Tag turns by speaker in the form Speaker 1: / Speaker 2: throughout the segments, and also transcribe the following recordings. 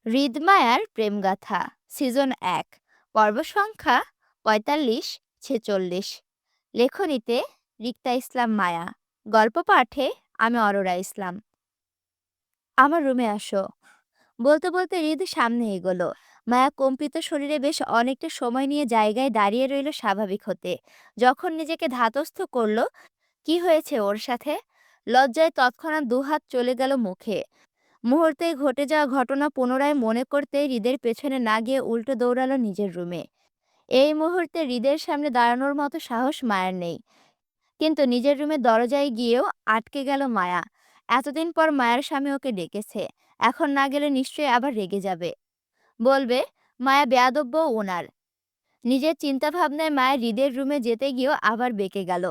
Speaker 1: হৃদমায়ার প্রেমগাথা season ১ পর্ব সংখ্যা ৪৫-৪৬। লেখনীতে রিক্তা ইসলাম মায়া। গল্প পাঠে আমি অরোরা ইসলাম। আমার রুমে আসো, বলতে বলতে হৃদ সামনে এগোলো। মায়া কম্পিত শরীরে বেশ অনেকটা সময় নিয়ে জায়গায় দাঁড়িয়ে রইল স্বাভাবিক হতে। যখন নিজেকে ধাতস্থ করলো, কি হয়েছে ওর সাথে? লজ্জায় তৎক্ষণাৎ দুহাত চলে গেল মুখে। মুহূর্তেই ঘটে যাওয়া ঘটনা পুনরায় মনে করতে হৃদের পেছনে না গিয়ে উল্টো দৌড়ালো নিজের রুমে। এই মুহূর্তে হৃদের সামনে দাঁড়ানোর মতো সাহস মায়ের নেই, কিন্তু নিজের রুমের দরজায় গিয়েও আটকে গেল মায়া। এতদিন পর মায়ের স্বামী ওকে ডেকেছে, এখন না গেলে নিশ্চয়ই আবার রেগে যাবে, বলবে মায়া বেয়াদব্য ওনার। নিজের চিন্তা ভাবনায় মায়া হৃদের রুমে যেতে গিয়েও আবার বেঁকে গেল,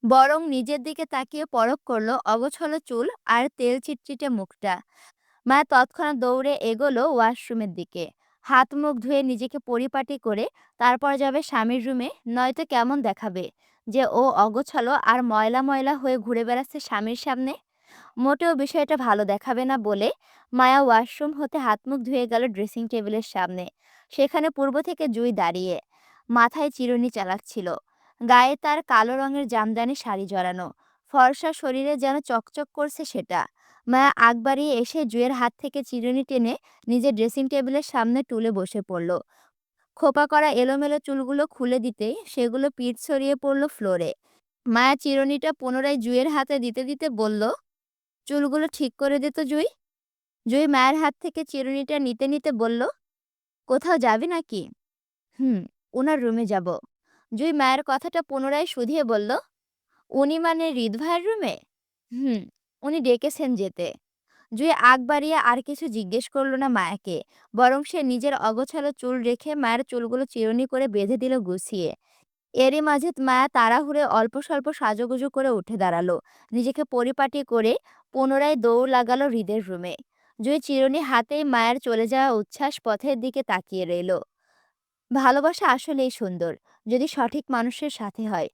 Speaker 1: বরং নিজের দিকে তাকিয়ে পরখ করলো অগোছলো চুল আর তেল চিটচিটে মুখটা। মায়া তৎক্ষণাৎ দৌড়ে এগোলো ওয়াশরুমের দিকে। হাত মুখ ধুয়ে নিজেকে পরিপাটি করে তারপর যাবে স্বামীর রুমে, নয়তো কেমন দেখাবে যে ও অগোছালো আর ময়লা ময়লা হয়ে ঘুরে বেড়াচ্ছে স্বামীর সামনে। মোটেও বিষয়টা ভালো দেখাবে না বলে মায়া ওয়াশরুম হতে হাত মুখ ধুয়ে গেল ড্রেসিং টেবিলের সামনে। সেখানে পূর্ব থেকে জুই দাঁড়িয়ে মাথায় চিরুনি চালাচ্ছিল। গায়ে তার কালো রঙের জামদানি শাড়ি জড়ানো, ফর্সা শরীরে যেন চকচক করছে সেটা। মায়া আগ বাড়িয়ে এসে জুয়ের হাত থেকে চিরুনি টেনে নিজের ড্রেসিং টেবিলের সামনে টুলে বসে পড়ল। খোপা করা এলোমেলো চুলগুলো খুলে দিতেই সেগুলো পিঠ ছড়িয়ে পড়ল ফ্লোরে। মায়া চিরুনিটা পুনরায় জুয়ের হাতে দিতে দিতে বলল, চুলগুলো ঠিক করে দে তো জুই। জুই মায়ের হাত থেকে চিরুনিটা নিতে নিতে বলল, কোথাও যাবি নাকি? হুম, ওনার রুমে যাব। জুই মায়ের কথাটা পুনরায় শুধিয়ে বলল, উনি মানে হৃদ ভাইয়ের রুমে? হুম, উনি ডেকেছেন যেতে। জুই আগ বাড়িয়ে আর কিছু জিজ্ঞেস করল না মায়াকে, বরং সে নিজের অগোছালো চুল রেখে মায়ের চুলগুলো চিরুনি করে বেঁধে দিল গুছিয়ে। এরই মাঝে মায়া তাড়াহুড়ে অল্প স্বল্প সাজুগুজু করে উঠে দাঁড়ালো, নিজেকে পরিপাটি করে পুনরায় দৌড় লাগালো হৃদের রুমে। জুই চিরুনি হাতেই মায়ের চলে যাওয়া উচ্ছ্বাস পথের দিকে তাকিয়ে রইল। ভালোবাসা আসলেই সুন্দর, যদি সঠিক মানুষের সাথে হয়।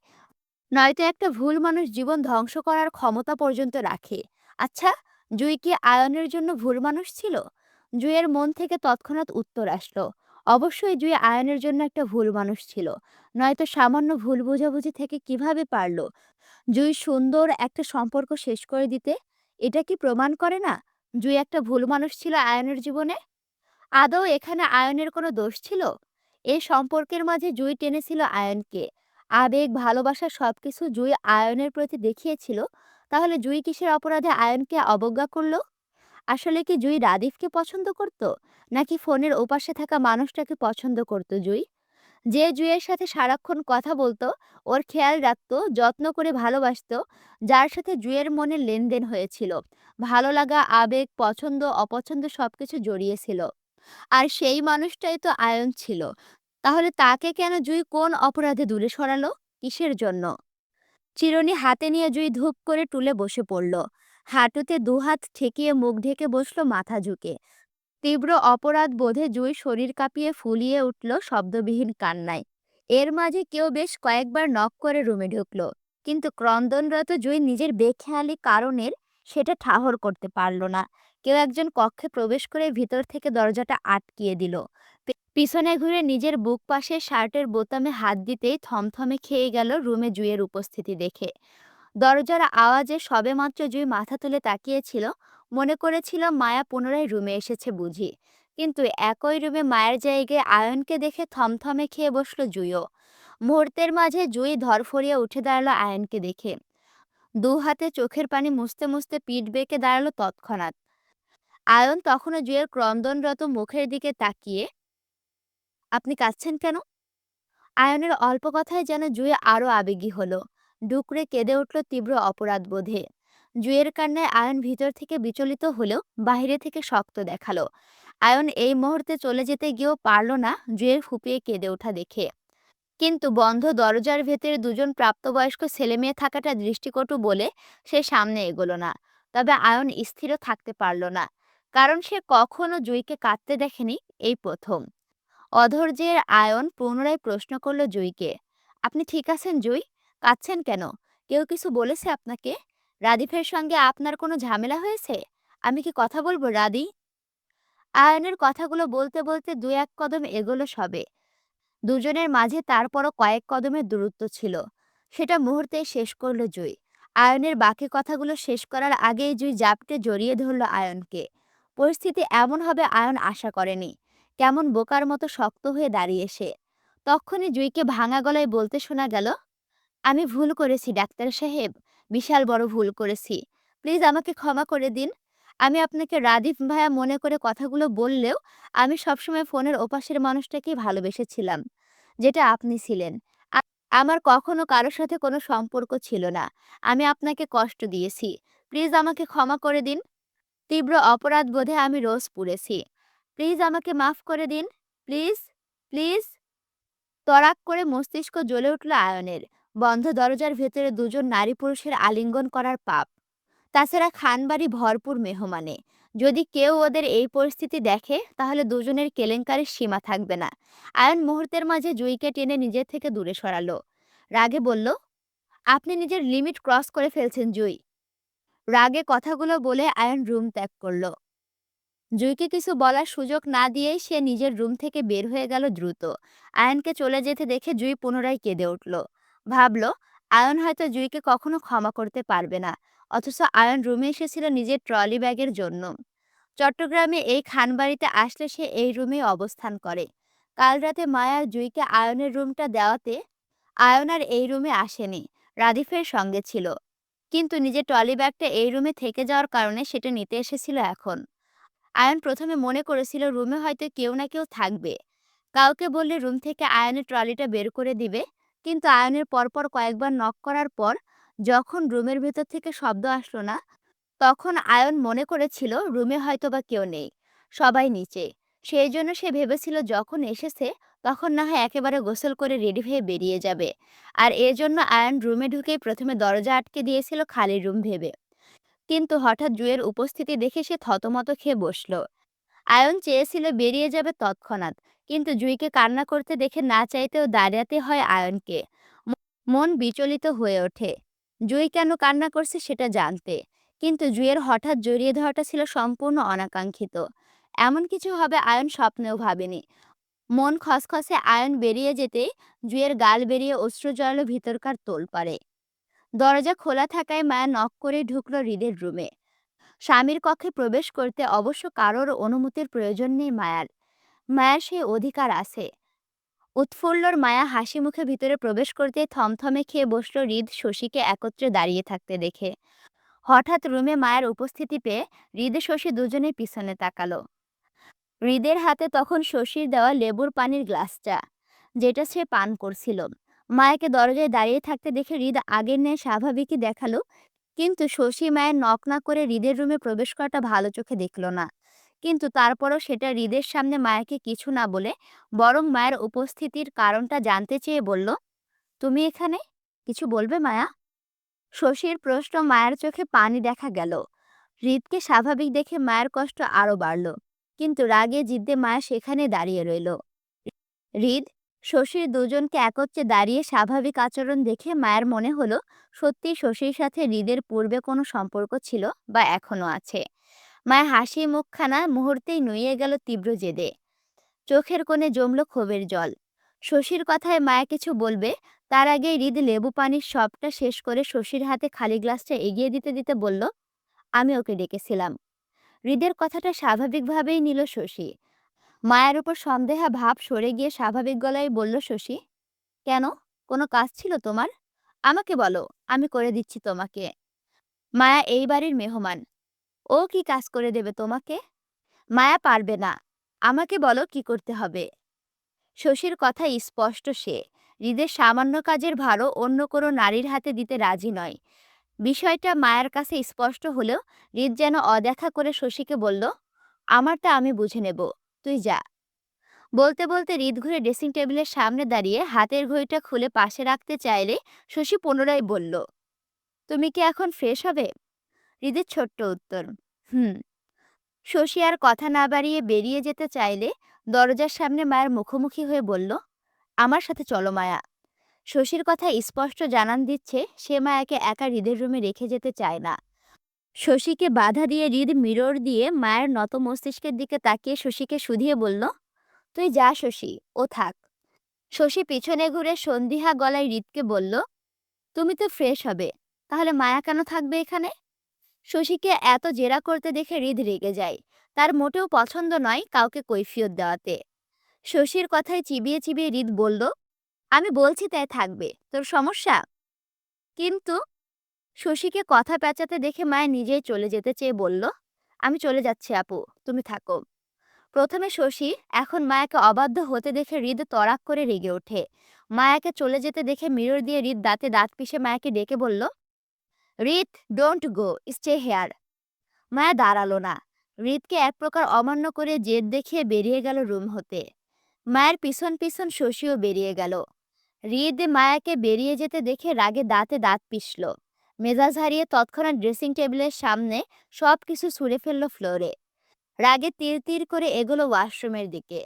Speaker 1: নয়তো একটা ভুল মানুষ জীবন ধ্বংস করার ক্ষমতা পর্যন্ত রাখে। আচ্ছা, জুই কি আয়নের জন্য ভুল মানুষ ছিল? জুইয়ের মন থেকে তৎক্ষণাৎ উত্তর আসলো, অবশ্যই জুই আয়নের জন্য একটা ভুল মানুষ ছিল। নয়তো সামান্য ভুল বোঝাবুঝি থেকে কিভাবে পারলো জুই সুন্দর একটা সম্পর্ক শেষ করে দিতে? এটা কি প্রমাণ করে না জুই একটা ভুল মানুষ ছিল আয়নের জীবনে? আদৌ এখানে আয়নের কোনো দোষ ছিল? এই সম্পর্কের মাঝে জুই টেনেছিল আয়নকে। আবেগ, ভালোবাসা সবকিছু জুই আয়নের প্রতি দেখিয়েছিল। তাহলে জুই কিসের অপরাধে আয়নকে অবজ্ঞা করলো? আসলে কি জুই রাদিফকে পছন্দ করত, নাকি ফোনের ওপাশে থাকা মানুষটাকে পছন্দ করত জুই? যে জুইয়ের সাথে সারাক্ষণ কথা বলতো, ওর খেয়াল রাখতো, যত্ন করে ভালোবাসতো, যার সাথে জুইয়ের মনে লেনদেন হয়েছিল, ভালো লাগা, আবেগ, পছন্দ অপছন্দ সবকিছু জড়িয়েছিল, আর সেই মানুষটাই তো আয়ন ছিল। তাহলে তাকে কেন জুই কোন অপরাধে দূরে সরালো? কিসের জন্য? চিরুনি হাতে নিয়ে জুই ধূপ করে টুলে বসে পড়ল। হাঁটুতে দুহাত ঠেকিয়ে মুখ ঢেকে বসলো মাথা ঝুঁকে। তীব্র অপরাধ বোধে জুই শরীর কাঁপিয়ে ফুলিয়ে উঠল শব্দবিহীন কান্নায়। এর মাঝে কেউ বেশ কয়েকবার নক করে রুমে ঢুকলো, কিন্তু ক্রন্দনরত জুই নিজের বেখেয়ালি কারণের সেটা ঠাহর করতে পারল না। কেউ একজন কক্ষে প্রবেশ করে ভিতর থেকে দরজাটা আটকিয়ে দিল। পিছনে ঘুরে নিজের বুক পাশে শার্টের বোতামে হাত দিতেই থমথমে খেয়ে গেল রুমে জুইয়ের উপস্থিতি দেখে। দরজার আওয়াজে সবেমাত্র জুই মাথা তুলে তাকিয়েছিল, মনে করেছিল মায়া পুনরায় রুমে এসেছে বুঝি। কিন্তু একই রুমে মায়ের জায়গায় আয়নকে দেখে থমথমে খেয়ে বসলো জুইও। মুহূর্তের মাঝে জুই ধরফরিয়ে উঠে দাঁড়ালো আয়নকে দেখে। দু হাতে চোখের পানি মুছতে মুছতে পিঠ বেঁকে দাঁড়ালো তৎক্ষণাৎ। আয়ন তখনও জুইয়ের ক্রন্দনরত মুখের দিকে তাকিয়ে, আপনি কাঁদছেন কেন? আয়নের অল্প কথায় যেন জুই আরো আবেগী হলো। ডুকরে কেঁদে উঠল তীব্র অপরাধ বোধে। জুইয়ের কান্নায় আয়ন ভিতর থেকে বিচলিত হলেও বাইরে থেকে শক্ত দেখালো। আয়ন এই মুহূর্তে চলে যেতে গিয়েও পারল না জুইয়ের ফুপিয়ে কেঁদে ওঠা দেখে। কিন্তু বন্ধ দরজার ভেতরে দুজন প্রাপ্তবয়স্ক ছেলেমেয়ে থাকাটা দৃষ্টিকটু বলে সে সামনে এগোলো না। তবে আয়ন স্থিরও থাকতে পারল না, কারণ সে কখনো জুইকে কাঁদতে দেখেনি, এই প্রথম। অধৈর্যের আয়ন পুনরায় প্রশ্ন করল জুইকে, আপনি ঠিক আছেন জুই? কাঁদছেন কেন? কেউ কিছু বলেছে আপনাকে? রাদিফের সঙ্গে আপনার কোনো ঝামেলা হয়েছে? আমি কি কথা বলবো রাদি? আয়নের কথাগুলো বলতে বলতে দু এক কদম এগোলো সবে। দুজনের মাঝে তারপরও কয়েক কদমের দূরত্ব ছিল। সেটা মুহূর্তেই শেষ করল জুই। আয়নের বাকি কথাগুলো শেষ করার আগেই জুই জাপটে জড়িয়ে ধরল আয়নকে। পরিস্থিতি এমন হবে আয়ন আশা করেনি। কেমন বোকার মতো শক্ত হয়ে দাঁড়িয়ে সে। তক্ষুনি জুইকে ভাঙা গলায় বলতে শোনা গেল, আমি ভুল করেছি ডাক্তার সাহেব, বিশাল বড় ভুল করেছি। প্লিজ আমাকে ক্ষমা করে দিন। আমি আপনাকে রাদীপ ভাইয়া মনে করে কথাগুলো বললেও আমি সবসময় ফোনের ওপাশের মানুষটাকেই ভালোবেসেছিলাম, যেটা আপনি ছিলেন। আ আমার কখনো কারো সাথে কোনো সম্পর্ক ছিল না। আমি আপনাকে কষ্ট দিয়েছি। প্লিজ আমাকে ক্ষমা করে দিন। তীব্র অপরাধবোধে আমি রোজ পুড়েছি। প্লিজ আমাকে মাফ করে দিন। Please, please. তড়াক করে মস্তিষ্ক জ্বলে উঠল আয়নের। বন্ধ দরজার ভেতরে দুজন নারী পুরুষের আলিঙ্গন করার পাপ। তাছাড়া খানবাড়ি ভরপুর মেহমানে। যদি কেউ ওদের এই পরিস্থিতি দেখে তাহলে দুজনের কেলেঙ্কারির সীমা থাকবে না। আয়ন মুহূর্তের মাঝে জুইকে টেনে নিজের থেকে দূরে সরালো। রাগে বলল, আপনি নিজের লিমিট ক্রস করে ফেলছেন জুই। রাগে কথাগুলো বলে আয়ন রুম ত্যাগ করল। জুইকে কিছু বলার সুযোগ না দিয়েই সে নিজের রুম থেকে বের হয়ে গেল দ্রুত। আয়নকে চলে যেতে দেখে জুই পুনরায় কেঁদে উঠল। ভাবল, আয়ন হয়তো জুইকে কখনো ক্ষমা করতে পারবে না। অথচ আয়ন রুমে এসেছিল নিজের ট্রলি ব্যাগের জন্য। চট্টগ্রামে এই খানবাড়িতে আসলে সে এই রুমেই অবস্থান করে। কাল রাতে মায়া জুইকে আয়নের রুমটা দেওয়াতে আয়ন আর এই রুমে আসেনি, রাদিফের সঙ্গে ছিল। কিন্তু নিজের ট্রলি ব্যাগটা এই রুমে থেকে যাওয়ার কারণে সেটা নিতে এসেছিল এখন। আয়ন প্রথমে মনে করেছিল রুমে হয়তো কেউ না কেউ থাকবে। কাউকে বললে রুম থেকে আয়নের ট্রলিটা বের করে দিবে। কিন্তু আয়নের পরপর কয়েকবার নক করার পর যখন রুমের ভেতর থেকে শব্দ আসলো না, তখন আয়ন মনে করেছিল রুমে হয়তোবা কেউ নেই, সবাই নিচে। সেই জন্য সে ভেবেছিল যখন এসেছে তখন না হয় একেবারে গোসল করে রেডি হয়ে বেরিয়ে যাবে। আর এজন্য আয়ন রুমে ঢুকেই প্রথমে দরজা আটকে দিয়েছিল খালি রুম ভেবে। কিন্তু হঠাৎ জুয়ের উপস্থিতি দেখে সে থতমত খেয়ে বসল। আয়ন চেয়েছিল বেরিয়ে যাবে তৎক্ষণাৎ, কিন্তু জুইকে কান্না করতে দেখে না চাইতেও দাঁড়াতে হয় আয়নকে। মন বিচলিত হয়ে ওঠে জুই কেন কান্না করছে সেটা জানতে। কিন্তু জুইয়ের হঠাৎ জড়িয়ে ধরাটা ছিল সম্পূর্ণ অনাকাঙ্ক্ষিত। এমন কিছু হবে আয়ন স্বপ্নেও ভাবেনি। মন খসখসে আয়ন বেরিয়ে যেতে জুইয়ের গাল বেরিয়ে অশ্রু জড়ালো ভিতরকার তোলপাড়ে। দরজা খোলা থাকায় মায়া নক করে ঢুকলো হৃদের রুমে। স্বামীর কক্ষে প্রবেশ করতে অবশ্য কারোর অনুমতির প্রয়োজন নেই মায়ার। মায়ার সেই অধিকার আছে। উৎফুল্লর মায়া হাসি মুখে ভিতরে প্রবেশ করতে থমথমে খেয়ে বসল হৃদ শশীকে একত্রে দাঁড়িয়ে থাকতে দেখে। হঠাৎ রুমে মায়ের উপস্থিতি পেয়ে হৃদ শশী দুজনেই পিছনে তাকালো। হৃদের হাতে তখন শশীর দেওয়া লেবুর পানির গ্লাসটা, যেটা সে পান করছিল। মায়াকে দরজায় দাঁড়িয়ে থাকতে দেখে হৃদ আগের ন্যায় স্বাভাবিকই দেখালো। কিন্তু শশী মায়ের নক না করে হৃদের রুমে প্রবেশ করাটা ভালো চোখে দেখল না। কিন্তু তারপরও সেটা হৃদের সামনে মায়াকে কিছু না বলে বরং মায়ের উপস্থিতির কারণটা জানতে চেয়ে বলল, তুমি এখানে কিছু বলবে মায়া? শশীর প্রশ্ন মায়ের চোখে পানি দেখা গেল। হৃদকে স্বাভাবিক দেখে মায়ের কষ্ট আরো বাড়ল। কিন্তু রাগে জিদ্দে মায়া সেখানে দাঁড়িয়ে রইল। হৃদ, শশীর দুজনকে একত্রে দাঁড়িয়ে স্বাভাবিক আচরণ দেখে মায়ের মনে হলো সত্যি শশীর সাথে হৃদের পূর্বে কোনো সম্পর্ক ছিল বা এখনো আছে। মায়ের হাসি মুখখানা মুহূর্তেই নুয়ে গেল তীব্র জেদে। চোখের কোণে জমল ক্ষোভের জল। শশীর কথায় মায়া কিছু বলবে তার আগেই হৃদ লেবু পানির সবটা শেষ করে শশীর হাতে খালি গ্লাসটা এগিয়ে দিতে দিতে বলল, আমি ওকে ডেকেছিলাম। হৃদের কথাটা স্বাভাবিকভাবেই নিল শশী। মায়ের উপর সন্দেহা ভাব সরে গিয়ে স্বাভাবিক গলায় বলল শশী, কেন, কোনো কাজ ছিল তোমার? আমাকে বলো, আমি করে দিচ্ছি তোমাকে। মায়া এই বাড়ির মেহমান, ও কি কাজ করে দেবে তোমাকে? মায়া পারবে না। আমাকে বলো কি করতে হবে। শশীর কথা স্পষ্ট, সে হৃদের সামান্য কাজের ভারও অন্য কোনো নারীর হাতে দিতে রাজি নয়। বিষয়টা মায়ের কাছে স্পষ্ট হলেও হৃদ যেন অদেখা করে শশীকে বলল, আমারটা আমি বুঝে নেব, তুই যা। বলতে বলতে হৃদ ঘুরে ড্রেসিং টেবিলের সামনে দাঁড়িয়ে হাতের ঘড়িটা খুলে পাশে রাখতে চাইলে শশী পুনরায় বলল, তুমি কি এখন ফ্রেশ হবে? হৃদের ছোট্ট উত্তর, হুম। শশী আর কথা না বাড়িয়ে বেরিয়ে যেতে চাইলে দরজার সামনে মায়ের মুখোমুখি হয়ে বলল, আমার সাথে চলো মায়া। শশীর কথা স্পষ্ট জানান দিচ্ছে সে মায়াকে একা হৃদের রুমে রেখে যেতে চায় না। শশীকে বাধা দিয়ে হৃদ মিরর দিয়ে মায়ের নত মস্তিষ্কের দিকে তাকিয়ে শশীকে শুধিয়ে বলল, তুই যা শশী, ও থাক। শশী পিছনে ঘুরে সন্দিহা গলায় হৃদকে বলল, তুমি তো ফ্রেশ হবে, তাহলে মায়া কেন থাকবে এখানে? শশীকে এত জেরা করতে দেখে হৃদ রেগে যায়। তার মোটেও পছন্দ নয় কাউকে কৈফিয়ত দেওয়াতে। শশীর কথায় চিবিয়ে চিবিয়ে হৃদ বলল, আমি বলছি তাই থাকবে, তোর সমস্যা? কিন্তু শশীকে কথা পেঁচাতে দেখে মায়া নিজেই চলে যেতে চেয়ে বলল, আমি চলে যাচ্ছি আপু, তুমি থাকো। প্রথমে শশী, এখন মায়াকে অবাধ্য হতে দেখে হৃদ তড়াক করে রেগে ওঠে। মায়াকে চলে যেতে দেখে মিরর দিয়ে হৃদ দাঁতে দাঁত পিষে মায়াকে ডেকে বলল, হৃদ, ডোন্ট গো, স্টে হেয়ার। মায়া দাঁড়ালো না। হৃদকে এক প্রকার অমান্য করে জেদ দেখিয়ে বেরিয়ে গেল রুম হতে। মায়ের পিছন পিছন শশীও বেরিয়ে গেল। হৃদ মায়াকে বেরিয়ে যেতে দেখে রাগে দাঁতে দাঁত পিষল। মেজাজ হারিয়ে তৎক্ষণাৎ ড্রেসিং টেবিলের সামনে সব কিছু ছুঁড়ে ফেলল ফ্লোরে। রাগে তীর তীর করে এগোলো ওয়াশরুমের দিকে।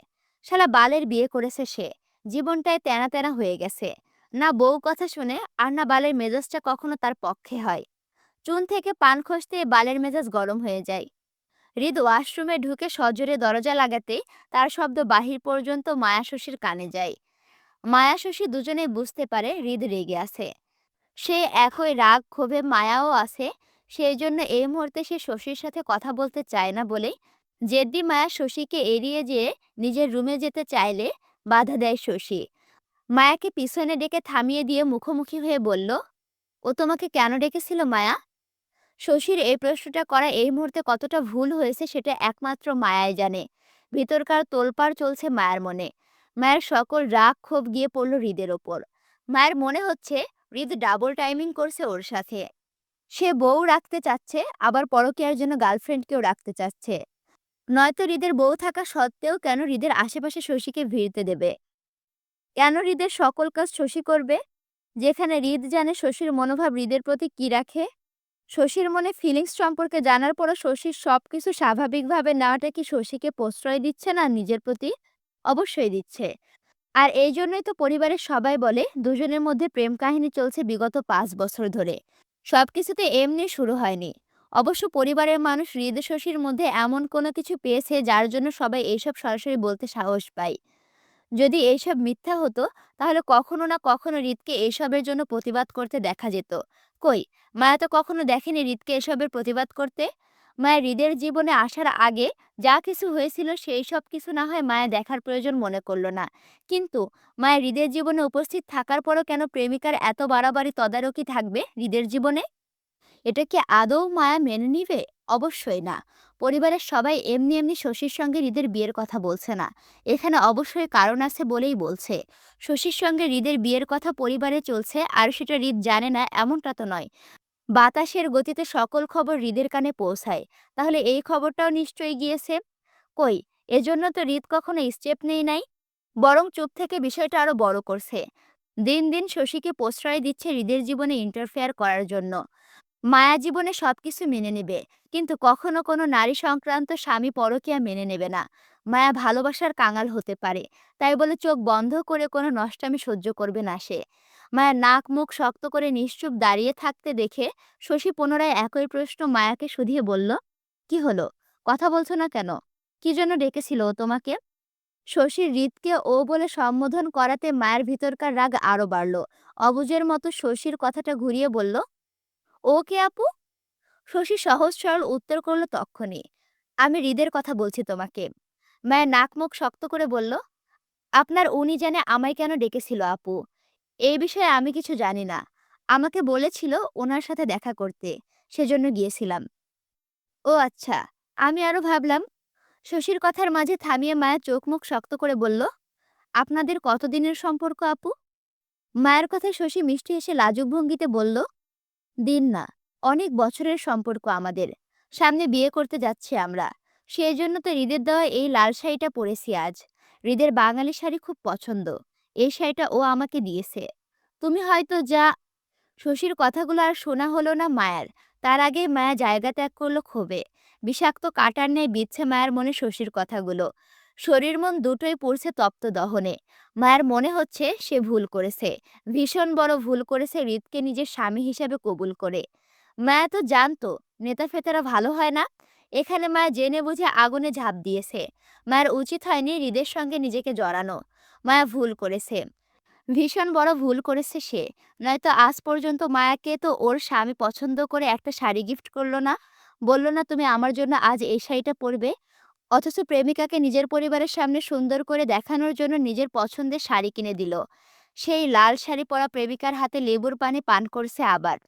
Speaker 1: শালা বালের বিয়ে করেছে সে, জীবনটায় তেনা তেনা হয়ে গেছে। না বউ কথা শুনে, আর না বালের মেজাজটা কখনো তার পক্ষে হয়। চুন থেকে পান খসতে বালের মেজাজ গরম হয়ে যায়। হৃদ ওয়াশরুমে ঢুকে সজোরে দরজা লাগাতেই তার শব্দ বাহির পর্যন্ত মায়া শশীর কানে যায়। মায়া শশী দুজনেই বুঝতে পারে হৃদ রেগে আছে। সে একই রাগ ক্ষোভে মায়াও আছে। সেই জন্য এই মুহূর্তে সে শশীর সাথে কথা বলতে চায় না বলেই জেদ্দি মায়া শশীকে এড়িয়ে যেয়ে নিজের রুমে যেতে চাইলে বাধা দেয় শশী। মায়াকে পিছনে ডেকে থামিয়ে দিয়ে মুখোমুখি হয়ে বলল, ও তোমাকে কেন ডেকেছিল মায়া? শশীর এই প্রশ্নটা করা এই মুহূর্তে কতটা ভুল হয়েছে সেটা একমাত্র মায়াই জানে। ভিতরকার তোলপাড় চলছে মায়ের মনে। মায়ের সকল রাগ ক্ষোভ গিয়ে পড়ল হৃদের ওপর। মায়ের মনে হচ্ছে হৃদ ডাবল টাইমিং করছে ওর সাথে। সে বউ রাখতে চাচ্ছে, আবার পরকীয়ার জন্য গার্লফ্রেন্ডকেও রাখতে চাচ্ছে। নয়তো হৃদের বউ থাকা সত্ত্বেও কেন হৃদের আশেপাশে শশীকে ভিড়তে দেবে? কেন হৃদের সকল কাজ শশী করবে, যেখানে হৃদ জানে শশীর মনোভাব হৃদের প্রতি কি রাখে? শশীর মনে ফিলিংস সম্পর্কে জানার পরও শশীর সবকিছু স্বাভাবিকভাবে নেওয়াটা কি শশীকে প্রশ্রয় দিচ্ছে না নিজের প্রতি? অবশ্যই দিচ্ছে। আর এই জন্যই তো পরিবারের সবাই বলে দুজনের মধ্যে প্রেম কাহিনী চলছে বিগত 5 বছর ধরে। সবকিছুতে এমনি শুরু হয়নি। অবশ্য পরিবারের মানুষ হৃদ শশীর মধ্যে এমন কোনো কিছু পেয়েছে যার জন্য সবাই এইসব সরাসরি বলতে সাহস পায়। যদি এইসব মিথ্যা হতো তাহলে কখনো না কখনো হৃদকে এইসবের জন্য প্রতিবাদ করতে দেখা যেত। কই, মায়া তো কখনো দেখেনি হৃদকে এসবের প্রতিবাদ করতে। মায়া হৃদের জীবনে আসার আগে যা কিছু হয়েছিল সেই সব কিছু না হয় মায়া দেখার প্রয়োজন মনে করলো না। কিন্তু মায়া হৃদের জীবনে উপস্থিত থাকার পরও কেন প্রেমিকার এত বাড়াবাড়ি তদারকি থাকবে হৃদের জীবনে? এটা কি আদৌ মায়া মেনে নিবে? অবশ্যই না। পরিবারের সবাই এমনি এমনি শশীর সঙ্গে হৃদের বিয়ের কথা বলছে না। এখানে অবশ্যই কারণ আছে বলেই বলছে। শশীর সঙ্গে হৃদের বিয়ের কথা পরিবারে চলছে আর সেটা হৃদ জানে না এমনটা তো নয়। বাতাসের গতিতে সকল খবর হৃদের কানে পৌঁছায়। তাহলে এই খবরটাও নিশ্চয়ই গিয়েছে। কই, এজন্য তো হৃদ কখনো স্টেপ নেই নাই। বরং চুপ থেকে বিষয়টা আরো বড় করছে। দিন দিন শশীকে প্রশ্রয় দিচ্ছে হৃদের জীবনে ইন্টারফেয়ার করার জন্য। মায়া জীবনে সবকিছু মেনে নেবে, কিন্তু কখনো কোনো নারী সংক্রান্ত স্বামী পরকীয়া মেনে নেবে না। মায়া ভালোবাসার কাঙাল হতে পারে, তাই বলে চোখ বন্ধ করে কোনো নষ্টামি সহ্য করবে না সে। মায়া নাক মুখ শক্ত করে নিশ্চুপ দাঁড়িয়ে থাকতে দেখে শশী পুনরায় একই প্রশ্ন মায়াকে শুধিয়ে বলল, কি হলো, কথা বলছো না কেন? কি জন্য ডেকেছিল ও তোমাকে? শশীর হৃদকে ও বলে সম্বোধন করাতে মায়ের ভিতরকার রাগ আরো বাড়ল। অবুঝের মতো শশীর কথাটা ঘুরিয়ে বলল, ও কে আপু? শশী সহজ সরল উত্তর করল তক্ষুনি, আমি হৃদের কথা বলছি তোমাকে। মায়ের নাক মুখ শক্ত করে বলল, আপনার উনি জানে আমায় কেন ডেকেছিল আপু। এই বিষয়ে আমি কিছু জানি না। আমাকে বলেছিল ওনার সাথে দেখা করতে, সেজন্য গিয়েছিলাম। ও আচ্ছা, আমি আরো ভাবলাম। শশীর কথার মাঝে থামিয়ে মায়া চোখ মুখ শক্ত করে বলল, আপনাদের কতদিনের সম্পর্ক আপু? মায়ের কথায় শশী মিষ্টি হেসে লাজুক ভঙ্গিতে বলল, দিন না, অনেক বছরের সম্পর্ক আমাদের। সামনে বিয়ে করতে যাচ্ছি আমরা। সেই জন্য তো হৃদের দেওয়া এই লাল শাড়িটা পরেছি আজ। হৃদের বাঙালি শাড়ি খুব পছন্দ। এই শাড়িটা ও আমাকে দিয়েছে। তুমি হয়তো যা। শশীর কথাগুলো আর শোনা হলো না মায়ার। তার আগে মায়া জায়গা ত্যাগ করলো ক্ষোভে। বিষাক্ত কাঁটার ন্যায় বিচ্ছে মায়ের মনে শশীর কথাগুলো। শরীর মন দুটোই পড়ছে তপ্ত দহনে। মায়ের মনে হচ্ছে সে ভুল করেছে, ভীষণ বড় ভুল করেছে হৃদকে নিজের স্বামী হিসাবে কবুল করে। মায়া তো জানতো নেতা-ফেতারা ভালো হয় না? এখানে মায়া জেনে বুঝে আগুনে ঝাঁপ দিয়েছে। মায়ের উচিত হয়নি হৃদের সঙ্গে নিজেকে জড়ানো। মায়া ভুল করেছে। ভীষণ বড় ভুল করেছে সে। নয়তো আজ পর্যন্ত মায়াকে তো ওর স্বামী পছন্দ করে একটা শাড়ি গিফট করল না। বলল না, তুমি আমার জন্য আজ এই শাড়িটা পরবে। অথচ প্রেমিকাকে নিজের পরিবারের সামনে সুন্দর করে দেখানোর জন্য নিজের পছন্দের শাড়ি কিনে দিল। সেই লাল শাড়ি পরা প্রেমিকার হাতে লেবুর পানি পান করছে আবার।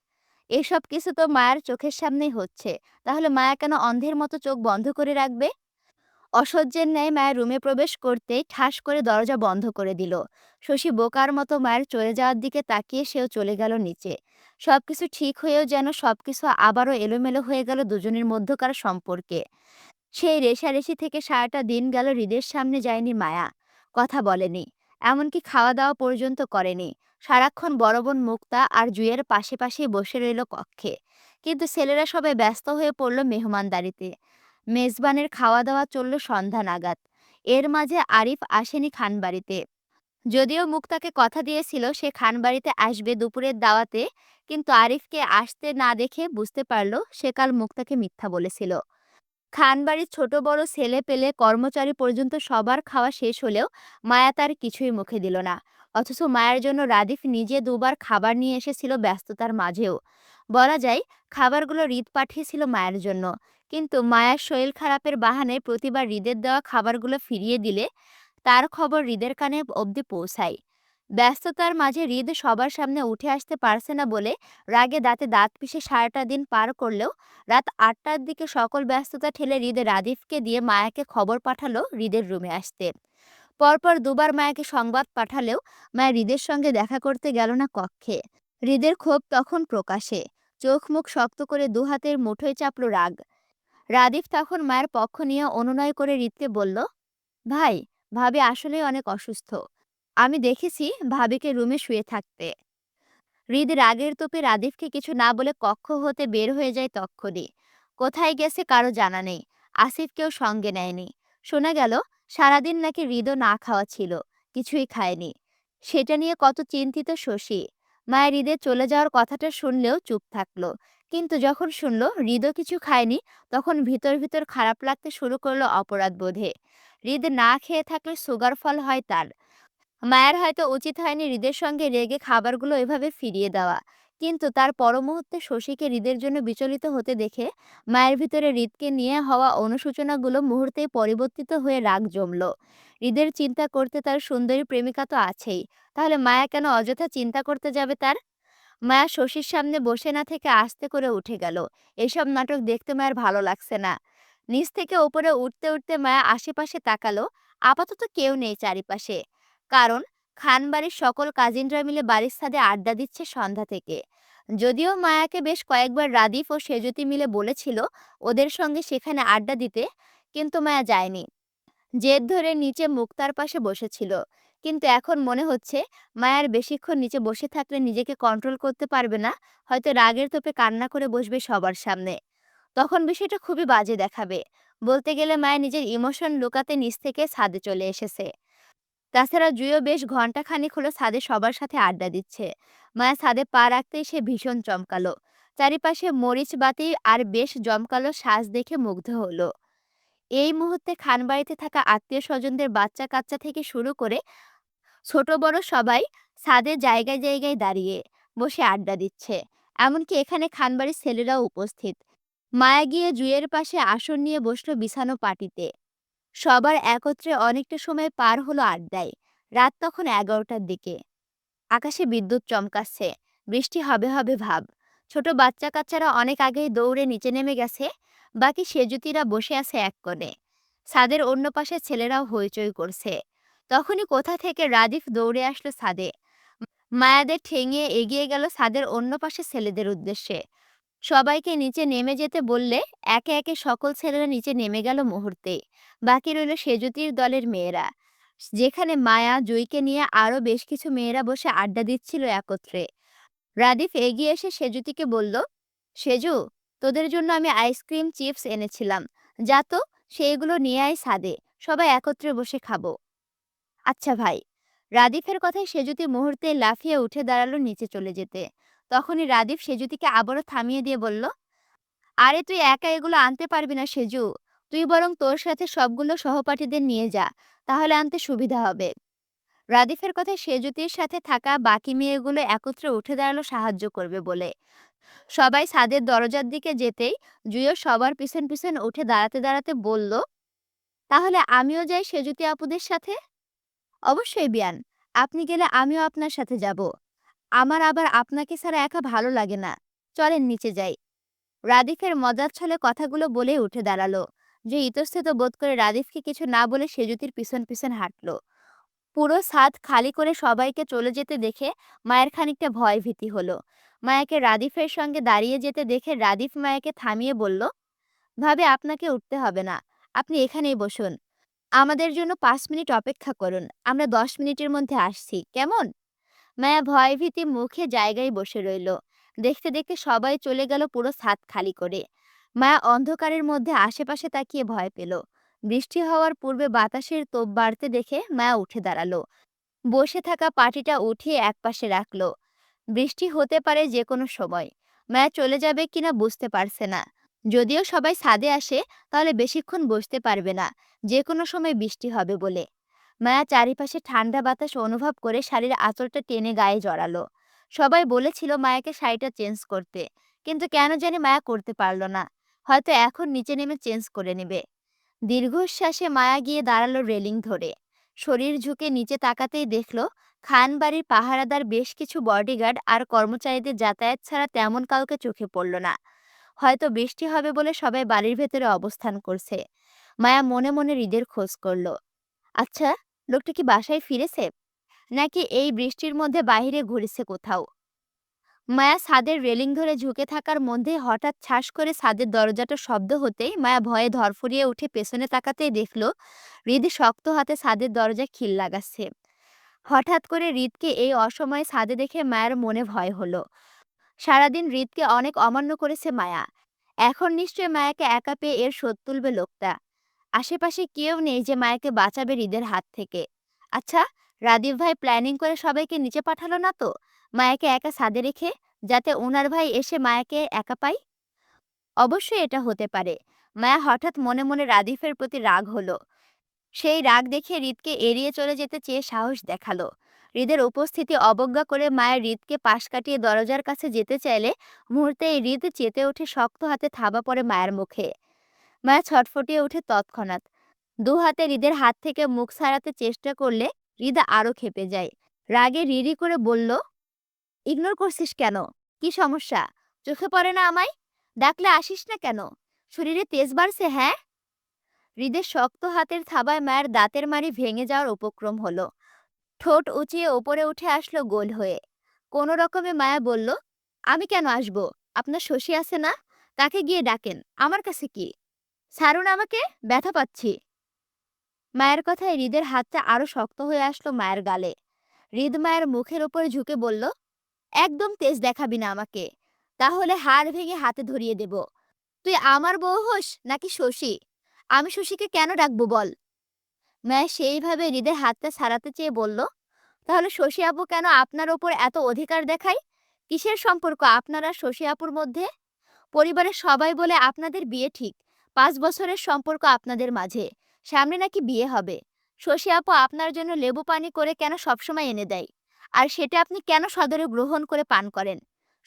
Speaker 1: এসব কিছু তো মায়ের চোখের সামনেই হচ্ছে। তাহলে মায়া কেন অন্ধের মতো চোখ বন্ধ করে রাখবে? অসহ্যের ন্যায় মায়ের রুমে প্রবেশ করতেই ঠাস করে দরজা বন্ধ করে দিল। শশী বোকার মতো মায়ের চলে যাওয়ার দিকে তাকিয়ে সেও চলে গেল নিচে। সবকিছু ঠিক হয়েও যেন সবকিছু আবারও এলোমেলো হয়ে গেল দুজনের মধ্যকার সম্পর্কে। সেই রেষারেষি থেকে সারাটা দিন গেল, হৃদের সামনে যায়নি মায়া। কথা বলেনি। এমনকি খাওয়া দাওয়া পর্যন্ত করেনি। সারাক্ষণ বড় বোন মুক্তা আর জুঁইয়ের পাশে পাশেই বসে রইল কক্ষে। কিন্তু ছেলেরা সবাই ব্যস্ত হয়ে পড়ল মেহমানদারিতে। মেজবানের খাওয়া দাওয়া চলল সন্ধ্যা নাগাদ। এর মাঝে আরিফ আসেনি খানবাড়িতে। যদিও মুক্তাকে কথা দিয়েছিল সে খানবাড়িতে আসবে দুপুরের দাওয়াতে, কিন্তু আরিফকে আসতে না দেখে বুঝতে পারল সে কাল মুক্তাকে মিথ্যা বলেছিল। খানবাড়ির ছোট বড় ছেলে পেলে কর্মচারী পর্যন্ত সবার খাওয়া শেষ হলেও মায়া তার কিছুই মুখে দিল না। অথচ মায়ের জন্য রাদিফ নিজে দুবার খাবার নিয়ে এসেছিল ব্যস্ততার মাঝেও। বলা যায় খাবারগুলো হৃদ পাঠিয়েছিল মায়ের জন্য। কিন্তু মায়ার শরীর খারাপের বাহানায় প্রতিবার হৃদের দেওয়া খাবারগুলো ফিরিয়ে দিলে তার খবর হৃদের কানে অবধি পৌঁছায়। ব্যস্ততার মাঝে হৃদ সবার সামনে উঠে আসতে পারছে না বলে রাগে দাঁতে দাঁত পিষে সারাটা দিন পার করলেও রাত ৮টার দিকে সকল ব্যস্ততা ঠেলে হৃদ রাদিফকে দিয়ে মায়াকে খবর পাঠালো হৃদের রুমে আসতে। পরপর দুবার মায়াকে সংবাদ পাঠালেও মায়া হৃদের সঙ্গে দেখা করতে গেল না কক্ষে। হৃদের ক্ষোভ তখন প্রকাশে। চোখ মুখ শক্ত করে দুহাতের মুঠোয় চাপল রাগ। রাদিফ তখন মায়ের পক্ষ নিয়ে অনুনয় করে হৃদকে বলল, ভাই, ভাবি আসলেই অনেক অসুস্থ। আমি দেখেছি ভাবিকে রুমে শুয়ে থাকতে। হৃদ রাগের তোপে রাদিফকে কিছু না বলে কক্ষ হতে বের হয়ে যায় তক্ষুনি। কোথায় গেছে কারো জানা নেই। আসিফকেও সঙ্গে নেয়নি। শোনা গেল সারাদিন নাকি হৃদও না খাওয়া ছিল, কিছুই খায়নি। সেটা নিয়ে কত চিন্তিত শশী। মায়ের হৃদের চলে যাওয়ার কথাটা শুনলেও চুপ থাকলো। কিন্তু যখন শুনলো হৃদও কিছু খায়নি, তখন ভিতর ভিতর খারাপ লাগতে শুরু করলো অপরাধ বোধে। হৃদ না খেয়ে থাকলে সুগার ফল হয় তার। মায়ের হয়তো উচিত হয়নি হৃদের সঙ্গে রেগে খাবারগুলো এভাবে ফিরিয়ে দেওয়া। কিন্তু তার পর মুহূর্তে শশীকে হৃদের জন্য বিচলিত হতে দেখে মায়ের ভিতরে হৃদকে নিয়ে হওয়া অনুশোচনাগুলো মুহূর্তেই পরিবর্তিত হয়ে রাগ জমল। হৃদের চিন্তা করতে তার সুন্দরী প্রেমিকা তো আছেই। তাহলে মায়া কেন অযথা চিন্তা করতে যাবে তার? মায়া শশীর সামনে বসে না থেকে আস্তে করে উঠে গেল। এসব নাটক দেখতে মায়ের ভালো লাগছে না। নিচ থেকে উপরে উঠতে উঠতে মায়া আশেপাশে তাকালো। আপাতত কেউ নেই চারিপাশে। কারণ খানবাড়ির সকল কাজিনরা মিলে বাড়ির ছাদে আড্ডা দিচ্ছে সন্ধ্যা থেকে। যদিও মায়াকে বেশ কয়েকবার রাদিফ ও সেজতি মিলে বলেছিল ওদের সঙ্গে সেখানে আড্ডা দিতে, কিন্তু মায়া যায়নি। জেদ ধরে নিচে মুক্তার পাশে বসেছিল। কিন্তু এখন মনে হচ্ছে মায়ার বেশিক্ষণ নিচে বসে থাকলে নিজেকে কন্ট্রোল করতে পারবে না। হয়তো রাগের তোপে কান্না করে বসবে সবার সামনে। তখন বিষয়টা খুবই বাজে দেখাবে। বলতে গেলে মায়া নিজের ইমোশন লুকাতে নিচ থেকে ছাদে চলে এসেছে। তাছাড়া জুঁইও বেশ ঘন্টাখানিক হলো ছাদে সবার সাথে আড্ডা দিচ্ছে। মায়া ছাদে পা রাখতেই সে ভীষণ চমকালো। চারিপাশে মরিচ বাতি আর বেশ জমকালো সাজ দেখে মুগ্ধ হলো। এই মুহূর্তে খানবাড়িতে থাকা আত্মীয় স্বজনদের বাচ্চা কাচ্চা থেকে শুরু করে ছোট বড় সবাই ছাদে জায়গায় জায়গায় দাঁড়িয়ে বসে আড্ডা দিচ্ছে। এমনকি এখানে খানবাড়ির ছেলেরাও উপস্থিত। মায়া গিয়ে জুঁইয়ের পাশে আসন নিয়ে বসলো বিছানো পাটিতে। সবার একত্রে অনেকটা সময় পার হলো আড্ডায়। রাত তখন 11টার দিকে। আকাশে বিদ্যুৎ চমকাচ্ছে। বৃষ্টি হবে হবে ভাব। ছোট বাচ্চা কাচ্চারা অনেক আগেই দৌড়ে নিচে নেমে গেছে। বাকি সেজুতিরা বসে আছে এক কোণে। ছাদের অন্য পাশে ছেলেরাও হইচই করছে। তখনই কোথা থেকে রাদিফ দৌড়ে আসলো ছাদে। মায়াদের ঠেঙিয়ে এগিয়ে গেল ছাদের অন্য পাশে ছেলেদের উদ্দেশ্যে। সবাইকে নিচে নেমে যেতে বললে একে একে সকল ছেলেরা নিচে নেমে গেল মুহূর্তেই। বাকি রইল সেজুতির দলের মেয়েরা। যেখানে মায়া জুঁইকে নিয়ে আরো বেশ কিছু মেয়েরা বসে আড্ডা দিচ্ছিল একত্রে। রাদিফ এগিয়ে এসে সেজুতিকে বলল, সেজু, তোদের জন্য আমি আইসক্রিম চিপস এনেছিলাম। যা তো, সেইগুলো নিয়ে আয় ছাদে। সবাই একত্রে বসে খাবো। আচ্ছা ভাই। রাদিফের কথায় সেজুতি মুহূর্তে লাফিয়ে উঠে দাঁড়ালো নিচে চলে যেতে। তখনই রাদিফ সেজুতিকে আবারও থামিয়ে দিয়ে বলল, আরে তুই একা এগুলো আনতে পারবি না সেজু। তুই বরং তোর সাথে সবগুলো সহপাঠীদের নিয়ে যা। তাহলে আনতে সুবিধা হবে। রাদিফের কথায় সেজুতির সাথে থাকা বাকি মেয়েগুলো একত্রে উঠে দাঁড়ালো সাহায্য করবে বলে। সবাই ছাদের দরজার দিকে যেতেই জুইও সবার পিছন পিছন উঠে দাঁড়াতে দাঁড়াতে বলল, তাহলে আমিও যাই সেজুতি আপুদের সাথে। অবশ্যই বিয়ান, আপনি গেলে আমিও আপনার সাথে যাব। আমার আবার আপনাকে ছাড়া একা ভালো লাগে না। চলেন নিচে যাই। রাদিফের মজার ছলে কথাগুলো বলেই উঠে দাঁড়ালো। যে ইতস্তত বোধ করে রাদিফকে কিছু না বলে সেজুতির পিছন পিছন হাঁটলো। পুরো ছাদ খালি করে সবাইকে চলে যেতে দেখে মায়ের খানিকটা ভয় ভীতি হলো। মায়াকে রাদিফের সঙ্গে দাঁড়িয়ে যেতে দেখে রাদিফ মায়াকে থামিয়ে বলল, ভাবে আপনাকে উঠতে হবে না। আপনি এখানেই বসুন। আমাদের জন্য 5 মিনিট অপেক্ষা করুন। আমরা 10 মিনিটের মধ্যে আসছি, কেমন? মায়া ভয়ভীতি মুখে জায়গায় বসে রইল। দেখতে দেখতে সবাই চলে গেল পুরো ছাদ খালি করে। মায়া অন্ধকারের মধ্যে আশেপাশে তাকিয়ে ভয় পেল। বৃষ্টি হওয়ার পূর্বে বাতাসের তোপ বাড়তে দেখে মায়া উঠে দাঁড়ালো। বসে থাকা পাটিটা উঠিয়ে একপাশে রাখলো। বৃষ্টি হতে পারে যে কোনো সময়। মায়া চলে যাবে কিনা বুঝতে পারছে না। যদিও সবাই ছাদে আসে, তাহলে বেশিক্ষণ বসতে পারবে না, যে কোনো সময় বৃষ্টি হবে বলে। মায়া চারিপাশে ঠান্ডা বাতাস অনুভব করে শাড়ির আঁচলটা টেনে গায়ে জড়ালো। সবাই বলেছিল মায়াকে শাড়িটা চেঞ্জ করতে, কিন্তু কেন জানি মায়া করতে পারল না। হয়তো এখন নিচে নেমে চেঞ্জ করে নেবে। দীর্ঘশ্বাসে মায়া গিয়ে দাঁড়ালো রেলিং ধরে। শরীর ঝুঁকে নিচে তাকাতেই দেখল খান বাড়ির পাহারাদার বেশ কিছু বডিগার্ড আর কর্মচারীদের যাতায়াত ছাড়া তেমন কাউকে চোখে পড়ল না। হয়তো বৃষ্টি হবে বলে সবাই বাড়ির ভেতরে অবস্থান করছে। মায়া মনে মনে হৃদের খোঁজ করল। আচ্ছা, লোকটা কি বাসায় ফিরেছে, নাকি এই বৃষ্টির মধ্যে বাইরে ঘুরেছে কোথাও? মায়া ছাদের রেলিং ধরে ঝুঁকে থাকার মধ্যে হঠাৎ ছাস করে ছাদের দরজাটা শব্দ হতেই মায়া ভয়ে ধরফরিয়ে উঠে পেছনে তাকাতেই দেখল হৃদ শক্ত হাতে ছাদের দরজা খিল লাগাচ্ছে। হঠাৎ করে হৃদকে এই অসময়ে ছাদে দেখে মায়ের মনে ভয় হলো। সারাদিন হৃদকে অনেক অমান্য করেছে মায়া। এখন নিশ্চয় মায়াকে একা পেয়ে এর শোধ তুলবে লোকটা। আশেপাশে কেউ নেই যে মায়াকে বাঁচাবে হৃদের হাত থেকে। আচ্ছা, রাদীপ ভাই প্ল্যানিং করে সবাইকে নিচে পাঠালো না তো মায়াকে একা ছাদে রেখে, যাতে ওনার ভাই এসে মায়াকে একা পায়? অবশ্যই এটা হতে পারে। মায়া হঠাৎ মনে মনে রাদীফের প্রতি রাগ হলো। সেই রাগ দেখে হৃদকে এড়িয়ে চলে যেতে চেয়ে সাহস দেখালো। হৃদের উপস্থিতি অবজ্ঞা করে মায়ের হৃদকে পাশ কাটিয়ে দরজার কাছে যেতে চাইলে মুহূর্তেই হৃদ চেতে উঠে শক্ত হাতে থাবা পড়ে মায়ের মুখে। মায়া ছটফটিয়ে উঠে তৎক্ষণাৎ দু হাতে হৃদের হাত থেকে মুখ ছাড়াতে চেষ্টা করলে হৃদ আরো ক্ষেপে যায়। রাগে রিরি করে বলল, ইগনোর করছিস কেন? কি সমস্যা? চোখে পড়ে না আমায়? ডাকলে আসিস না কেন? শরীরে তেজ বাড়ছে, হ্যাঁ? হৃদের শক্ত হাতের থাবায় মায়ের দাঁতের মাড়ি ভেঙে যাওয়ার উপক্রম হলো। ঠোঁট উঁচিয়ে ওপরে উঠে আসলো গোল হয়ে। কোনো রকমে মায়া বলল, আমি কেন আসবো? আপনার শশী আছে না? তাকে গিয়ে ডাকেন। আমার কাছে কি? ছাড়ুন আমাকে, ব্যথা পাচ্ছি। মায়ের কথায় হৃদের হাতটা আরো শক্ত হয়ে আসলো মায়ের গালে। হৃদ মায়ের মুখের উপরে ঝুঁকে বলল, একদম তেজ দেখাবি না আমাকে, তাহলে হাড় ভেঙে হাতে ধরিয়ে দেব। তুই আমার বউ হোস নাকি শশী? আমি শশীকে কেন ডাকবো বল? মায়া সেইভাবে হৃদের হাতটা ছাড়াতে চেয়ে বলল, তাহলে শশী আপু কেন আপনার ওপর এত অধিকার দেখায়? কিসের সম্পর্ক আপনার আর শশী আপুর মধ্যে? পরিবারের সবাই বলে আপনাদের বিয়ে ঠিক। 5 বছরের সম্পর্ক আপনাদের মাঝে। সামনে নাকি বিয়ে হবে। শশী আপু আপনার জন্য লেবু পানি করে কেন সবসময় এনে দেয়? আর সেটা আপনি কেন সদরে গ্রহণ করে পান করেন?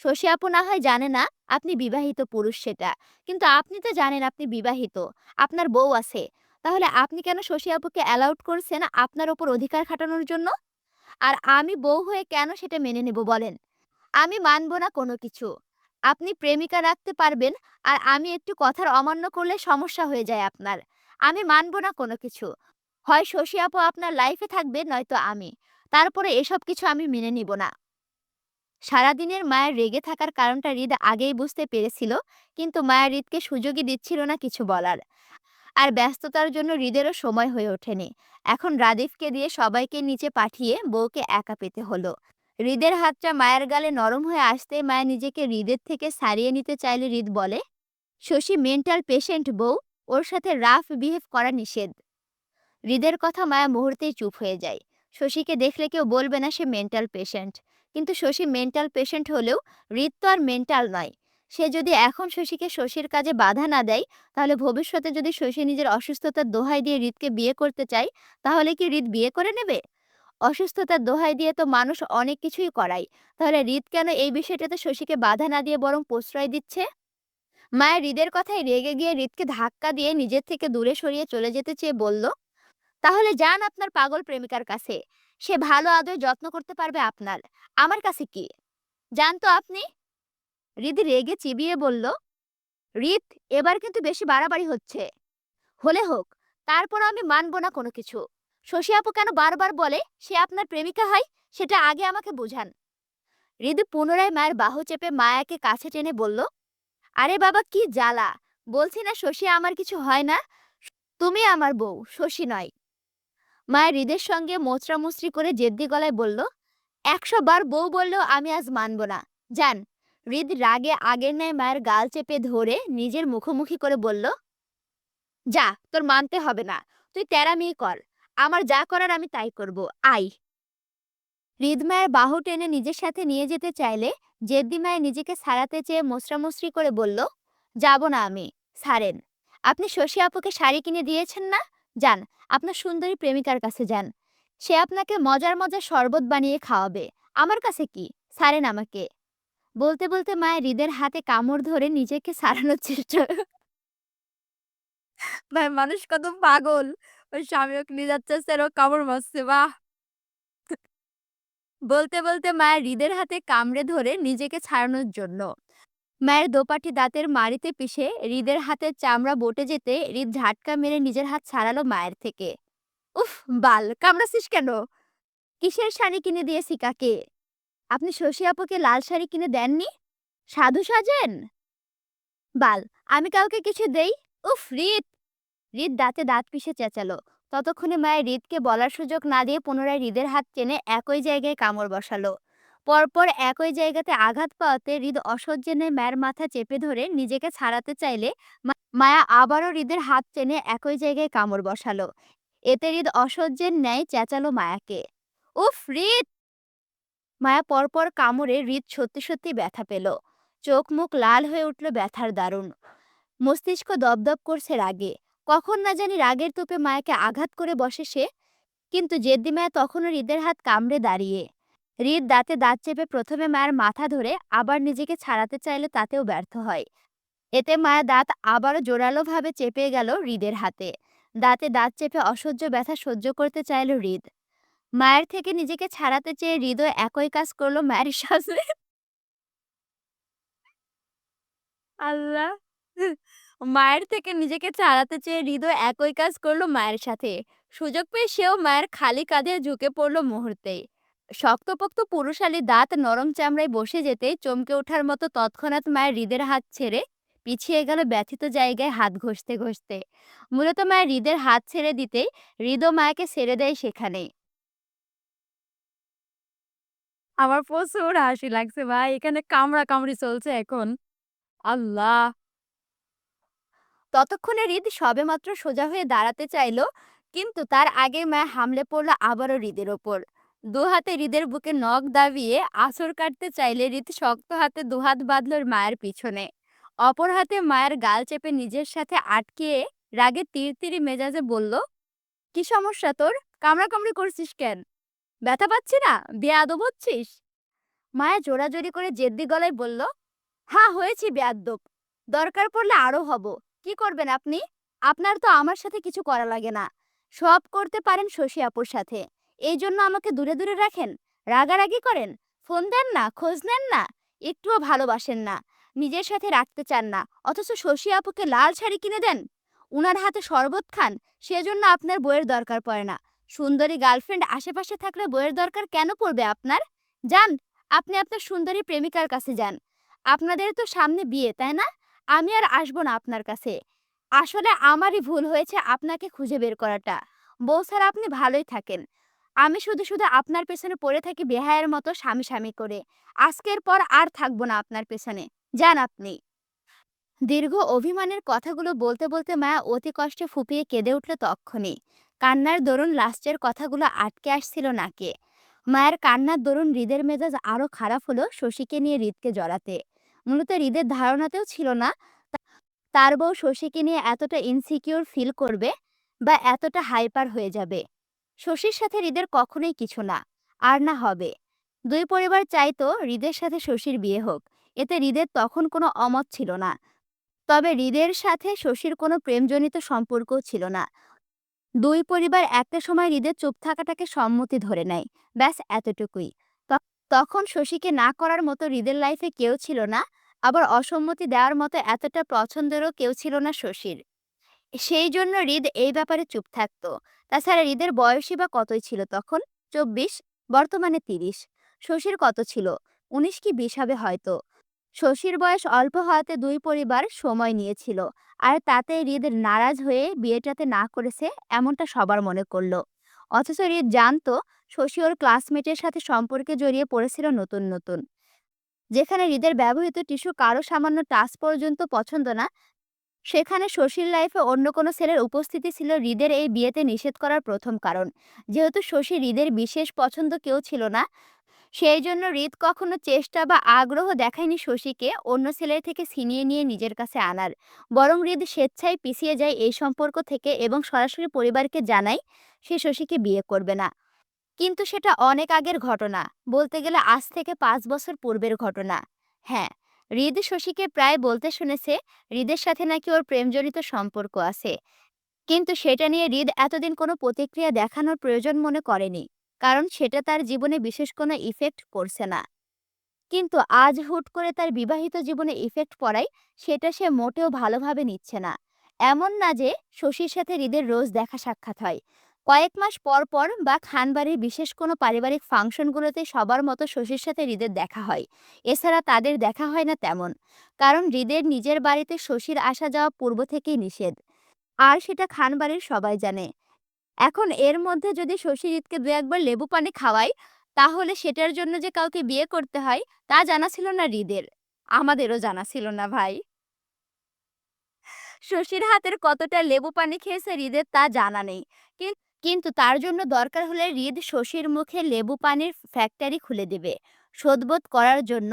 Speaker 1: শশী আপু না হয় জানে না আপনি বিবাহিত পুরুষ সেটা। কিন্তু আপনি তো জানেন আপনি বিবাহিত। আপনার বউ আছে। তাহলে আপনি কেন শশী আপুকে অ্যালাউড করছেন আপনার ওপর অধিকার খাটানোর জন্য? আর আমি বউ হয়ে কেন সেটা মেনে নেব বলেন? আমি মানব না কোনো কিছু। আপনি প্রেমিকা রাখতে পারবেন, আর আমি একটু কথার অমান্য করলে সমস্যা হয়ে যায় আপনার। আমি মানব না কোনো কিছু। হয় শশী আপু আপনার লাইফে থাকবে, নয়তো আমি। তারপরে এসব কিছু আমি মেনে নিব না। সারাদিনের মায়ের রেগে থাকার কারণটা হৃদ আগেই বুঝতে পেরেছিল, কিন্তু মায়া হৃদকে সুযোগই দিচ্ছিল না কিছু বলার। আর ব্যস্ততার জন্য হৃদেরও সময় হয়ে ওঠেনি। এখন রাদিফকে দিয়ে সবাইকে নিচে পাঠিয়ে বউকে একা পেতে হলো। হৃদের হাতটা মায়ের গালে নরম হয়ে আসতে মায়া নিজেকে হৃদের থেকে ছাড়িয়ে নিতে চাইলে হৃদ বলে, শশী মেন্টাল পেশেন্ট বউ, ওর সাথে রাফ বিহেভ করা নিষেধ। হৃদের কথা মায়া মুহূর্তেই চুপ হয়ে যায়। শশীকে দেখলে কেউ বলবে না সে মেন্টাল পেশেন্ট, কিন্তু শশী মেন্টাল পেশেন্ট হলেও হৃদ তো আর মেন্টাল নয়। সে যদি এখন শশীকে শশীর কাজে বাধা না দেয়, তাহলে ভবিষ্যতে যদি শশী নিজের অসুস্থতার দোহাই দিয়ে হৃদকে বিয়ে করতে চায়, তাহলে কি হৃদ বিয়ে করে নেবে? অসুস্থতার দোহাই দিয়ে তো মানুষ অনেক কিছুই করায়। তাহলে হৃদ কেন এই বিষয়টাতে শশীকে বাধা না দিয়ে বরং প্রশ্রয় দিচ্ছে? মায়া হৃদের কথায় রেগে গিয়ে হৃদকে ধাক্কা দিয়ে নিজের থেকে দূরে সরিয়ে চলে যেতে চেয়ে বলল, তাহলে যান আপনার পাগল প্রেমিকার কাছে। সে ভালো আদরে যত্ন করতে পারবে আপনার। আমার কাছে কি? যান তো আপনি। হৃদ রেগে চিবিয়ে বলল, হৃদ, এবার কিন্তু বেশি বাড়াবাড়ি হচ্ছে। হলে হোক, তারপর আমি মানব না কোনো কিছু। শশী আপু কেন বারবার বলে সে আপনার প্রেমিকা হয়, সেটা আগে আমাকে বোঝান। হৃদ পুনরায় মায়ের বাহু চেপে মায়াকে কাছে টেনে বলল, আরে বাবা কি জ্বালা! বলছি না শশী আমার কিছু হয় না। তুমি আমার বউ, শশী নয়। মায়ের হৃদের সঙ্গে মোচড়ামুচড়ি করে জেদ্দি গলায় বলল, ১০০ বার বউ বললেও আমি আজ মানব না। যান। হৃদ রাগে আগের ন্যায় মায়ের গাল চেপে ধরে নিজের মুখোমুখি করে বলল, যা, তোর মানতে হবে না। তুই তেড়ামি কর। আমার যা করার আমি তাই করব। আয়। হৃদ মায়ের বাহু টেনে নিজের সাথে নিয়ে যেতে চাইলে জেদ্দি মায়ের নিজেকে ছাড়াতে চেয়ে মোচড়ামুচড়ি করে বলল, যাব না আমি। ছাড়েন। আপনি শশী আপুকে শাড়ি কিনে দিয়েছেন না? যান, আপনার সুন্দরী প্রেমিকার কাছে যান। সে আপনাকে মজার মজার শরবত বানিয়ে খাওয়াবে। আমার কাছে কি? ছাড়েন আমাকে। বলতে বলতে মায়ের হৃদের হাতে কামড় ধরে নিজেকে ছাড়ানোর চেষ্টা। ভাই মানুষ কত পাগল! ওর স্বামী ওকে নিয়ে যাচ্ছে আর ও কামড় মারছে, বাহ! বলতে বলতে মায়ের হৃদের হাতে কামড়ে ধরে নিজেকে ছাড়ানোর জন্য মায়ের দোপাটি দাঁতের মাড়িতে পিষে হৃদের হাতের চামড়া বটে যেতে হৃদ ঝাটকা মেরে নিজের হাত ছাড়ালো মায়ের থেকে। উফ! বাল কামড়াছিস কেন? কিসের শাড়ি কিনে দিয়েছি কাকে? আপনি শশী আপুকে লাল শাড়ি কিনে দেননি? সাধু সাজেন? বাল, আমি কাউকে কিছু দেই? উফ হৃদ! হৃদ দাঁতে দাঁত পিষে চেঁচালো। ততক্ষণে মায়ের হৃদকে বলার সুযোগ না দিয়ে পুনরায় হৃদের হাত টেনে একই জায়গায় কামড় বসালো। পরপর একই জায়গাতে আঘাত পাওয়াতে হৃদ অসহ্যে ন্যায় মায়ের মাথা চেপে ধরে নিজেকে ছাড়াতে চাইলে মায়া আবারও হৃদের হাত টেনে একই জায়গায় কামড় বসালো। এতে হৃদ অসহ্যের ন্যায় চেঁচালো মায়াকে। উফ হৃদ! মায়া পরপর কামড়ে হৃদ সত্যি সত্যি ব্যথা পেল। চোখ মুখ লাল হয়ে উঠল ব্যথার দারুণ। মস্তিষ্ক দপদপ করছে রাগে। কখন না জানি রাগের তোপে মায়াকে আঘাত করে বসে সে। কিন্তু জেদ্দি মায়া তখনও হৃদের হাত কামড়ে দাঁড়িয়ে। হৃদ দাঁতে দাঁত চেপে প্রথমে মায়ের মাথা ধরে আবার নিজেকে ছাড়াতে চাইলে তাতেও ব্যর্থ হয়। এতে মায়া দাঁত আবারও জোরালোভাবে চেপে গেল হৃদের হাতে। দাঁতে দাঁত চেপে অসহ্য ব্যথা সহ্য করতে চাইল হৃদ। মায়ের থেকে নিজেকে ছাড়াতে চেয়ে হৃদয় একই কাজ করলো মায়ের সাথে। আল্লাহ! মায়ের থেকে নিজেকে ছাড়াতে চেয়ে হৃদয় একই কাজ করলো মায়ের সাথে। সুযোগ পেয়ে সেও মায়ের খালি কাঁধে ঝুঁকে পড়ল মুহূর্তেই। শক্তপোক্ত পুরুষালী দাঁত নরম চামড়ায় বসে যেতেই চমকে ওঠার মতো তৎক্ষণাৎ মায়ের হৃদের হাত ছেড়ে পিছিয়ে গেল ব্যথিত জায়গায় হাত ঘষতে ঘষতে। মূলত মায়ের হৃদের হাত ছেড়ে দিতে হৃদও মায়াকে ছেড়ে দেয় সেখানেই। আমার প্রচুর হাসি লাগছে ভাই। এখানে কামড়াকামড়ি চলছে এখন। আল্লাহ! ততক্ষণে হৃদ সবেমাত্র সোজা হয়ে দাঁড়াতে চাইল, কিন্তু তার আগে মায়া হামলে পড়ল আবারও হৃদের ওপর। দু হাতে হৃদের বুকে নখ দাবিয়ে আঁচড় কাটতে চাইলে হৃদ শক্ত হাতে দুহাত বাঁধল মায়ের পিছনে। অপর হাতে মায়ের গাল চেপে নিজের সাথে আটকিয়ে রাগে তিরতিরি মেজাজে বলল, কি সমস্যা তোর? কামড়াকামড়ি করছিস কেন? ব্যথা পাচ্ছি না? বেয়াদব হচ্ছিস? মায়া জোরাজোরি করে জেদ্দি গলায় বলল, হ্যাঁ হয়েছি বেয়াদ্দপ। দরকার পড়লে আরো হব। কি করবেন আপনি? আপনার তো আমার সাথে কিছু করা লাগে না। সব করতে পারেন শশী আপুর সাথে। এই জন্য আমাকে দূরে দূরে রাখেন? রাগারাগি করেন? ফোন দেন না, খোঁজ নেন না, একটুও ভালোবাসেন না, নিজের সাথে রাখতে চান না, অথচ শশী আপুকে লাল শাড়ি কিনে দেন, উনার হাতে শরবত খান, সেজন্য আপনার বইয়ের দরকার পড়ে না। সুন্দরী গার্লফ্রেন্ড আশেপাশে থাকলে বইয়ের দরকার কেন পড়বে আপনার? যান, আপনি আপনার সুন্দরী প্রেমিকার কাছে যান। আপনাদের তো সামনে বিয়ে, তাই না? আমি আর আসবো না আপনার কাছে। আসলে আমারই ভুল হয়েছে আপনাকে খুঁজে বের করাটা। বউ ছাড়া আপনি ভালোই থাকেন। আমি শুধু শুধু আপনার পেছনে পড়ে থাকি বেহায়ের মতো স্বামী স্বামী করে। আজকের পর আর থাকবো না আপনার পেছনে। যান আপনি। দীর্ঘ অভিমানের কথাগুলো বলতে বলতে মায়া অতি কষ্টে ফুপিয়ে কেঁদে উঠল তক্ষুনি। কান্নার দরুন লাস্টের কথাগুলো আটকে আসছিল নাকে। মায়ের কান্নার দরুন হৃদের মেজাজ আরো খারাপ হলো শশীকে নিয়ে হৃদকে জড়াতে। মূলত হৃদের ধারণাতেও ছিল না তার বউ শশীকে নিয়ে এতটা ইনসিকিউর ফিল করবে বা এতটা হাইপার হয়ে যাবে। শশীর সাথে হৃদের কখনোই কিছু না, আর না হবে। দুই পরিবার চাইতো হৃদের সাথে শশীর বিয়ে হোক। এতে হৃদের তখন কোনো অমত ছিল না। তবে হৃদের সাথে শশীর কোনো প্রেমজনিত সম্পর্কও ছিল না। দুই পরিবার একটা সময় হৃদের চুপ থাকাটাকে সম্মতি ধরে নেয়। ব্যাস এতটুকুই। তখন শশীকে না করার মতো হৃদের লাইফে কেউ ছিল না, আবার অসম্মতি দেওয়ার মতো এতটা পছন্দেরও কেউ ছিল না শশীর। সেই জন্য হৃদ এই ব্যাপারে চুপ থাকতো। তাছাড়া হৃদের বয়সই বা কতই ছিল তখন? ২৪, বর্তমানে ৩০। শশীর কত ছিল? ১৯ কি ২০ হবে হয়তো। শশীর বয়স অল্প হওয়াতে দুই পরিবার সময় নিয়েছিল। আর তাতে হৃদ নারাজ হয়ে বিয়েটাতে না করেছে এমনটা সবার মনে করলো। অথচ হৃদ জানতো শশী ওর ক্লাসমেটের সাথে সম্পর্কে জড়িয়ে পড়েছিল নতুন নতুন। যেখানে হৃদের ব্যবহৃত টিস্যু কারো সামান্য টাচ পর্যন্ত পছন্দ না, সেখানে শশীর লাইফে অন্য কোনো ছেলের উপস্থিতি ছিল হৃদের এই বিয়েতে নিষেধ করার প্রথম কারণ। যেহেতু শশী হৃদের বিশেষ পছন্দ কেউ ছিল না, সেই জন্য হৃদ কখনো চেষ্টা বা আগ্রহ দেখায়নি শশীকে অন্য ছেলের থেকে ছিনিয়ে নিয়ে নিজের কাছে আনার। বরং হৃদ স্বেচ্ছায় পিছিয়ে যায় এই সম্পর্ক থেকে এবং সরাসরি পরিবারকে জানায় সে শশীকে বিয়ে করবে না। কিন্তু সেটা অনেক আগের ঘটনা, বলতে গেলে আজ থেকে ৫ বছর পূর্বের ঘটনা। হ্যাঁ, হৃদ শশীকে প্রায় বলতে শুনেছে হৃদের সাথে নাকি ওর প্রেমজনিত সম্পর্ক আছে। কিন্তু সেটা নিয়ে হৃদ এতদিন কোনো প্রতিক্রিয়া দেখানোর প্রয়োজন মনে করেনি, কারণ সেটা তার জীবনে বিশেষ কোনো ইফেক্ট করছে না। কিন্তু আজ হুট করে তার বিবাহিত জীবনে ইফেক্ট পড়ায় সেটা সে মোটেও ভালোভাবে নিচ্ছে না। এমন না যে শশীর সাথে হৃদের রোজ দেখা সাক্ষাৎ হয়, কয়েক মাস পর পর বা খানবাড়ির বিশেষ কোনো পারিবারিক ফাংশনগুলোতে সবার মতো শশীর সাথে হৃদের দেখা হয়। এছাড়া তাদের দেখা হয় না তেমন, কারণ হৃদের নিজের বাড়িতে শশীর আসা যাওয়া পূর্ব থেকেই নিষেধ। আর সেটা খানবাড়ির সবাই জানে। এখন এর মধ্যে যদি শশী হৃদকে দু একবার লেবু পানি খাওয়ায়, তাহলে সেটার জন্য যে কাউকে বিয়ে করতে হয় তা জানা ছিল না হৃদের। আমাদেরও জানা ছিল না ভাই। শশীর হাতের কতটা লেবু পানি খেয়েছে হৃদের তা জানা নেই। কিন্তু তার জন্য দরকার হলে হৃদ শশীর মুখে লেবু পানির ফ্যাক্টরি খুলে দিবে শোধবোধ করার জন্য।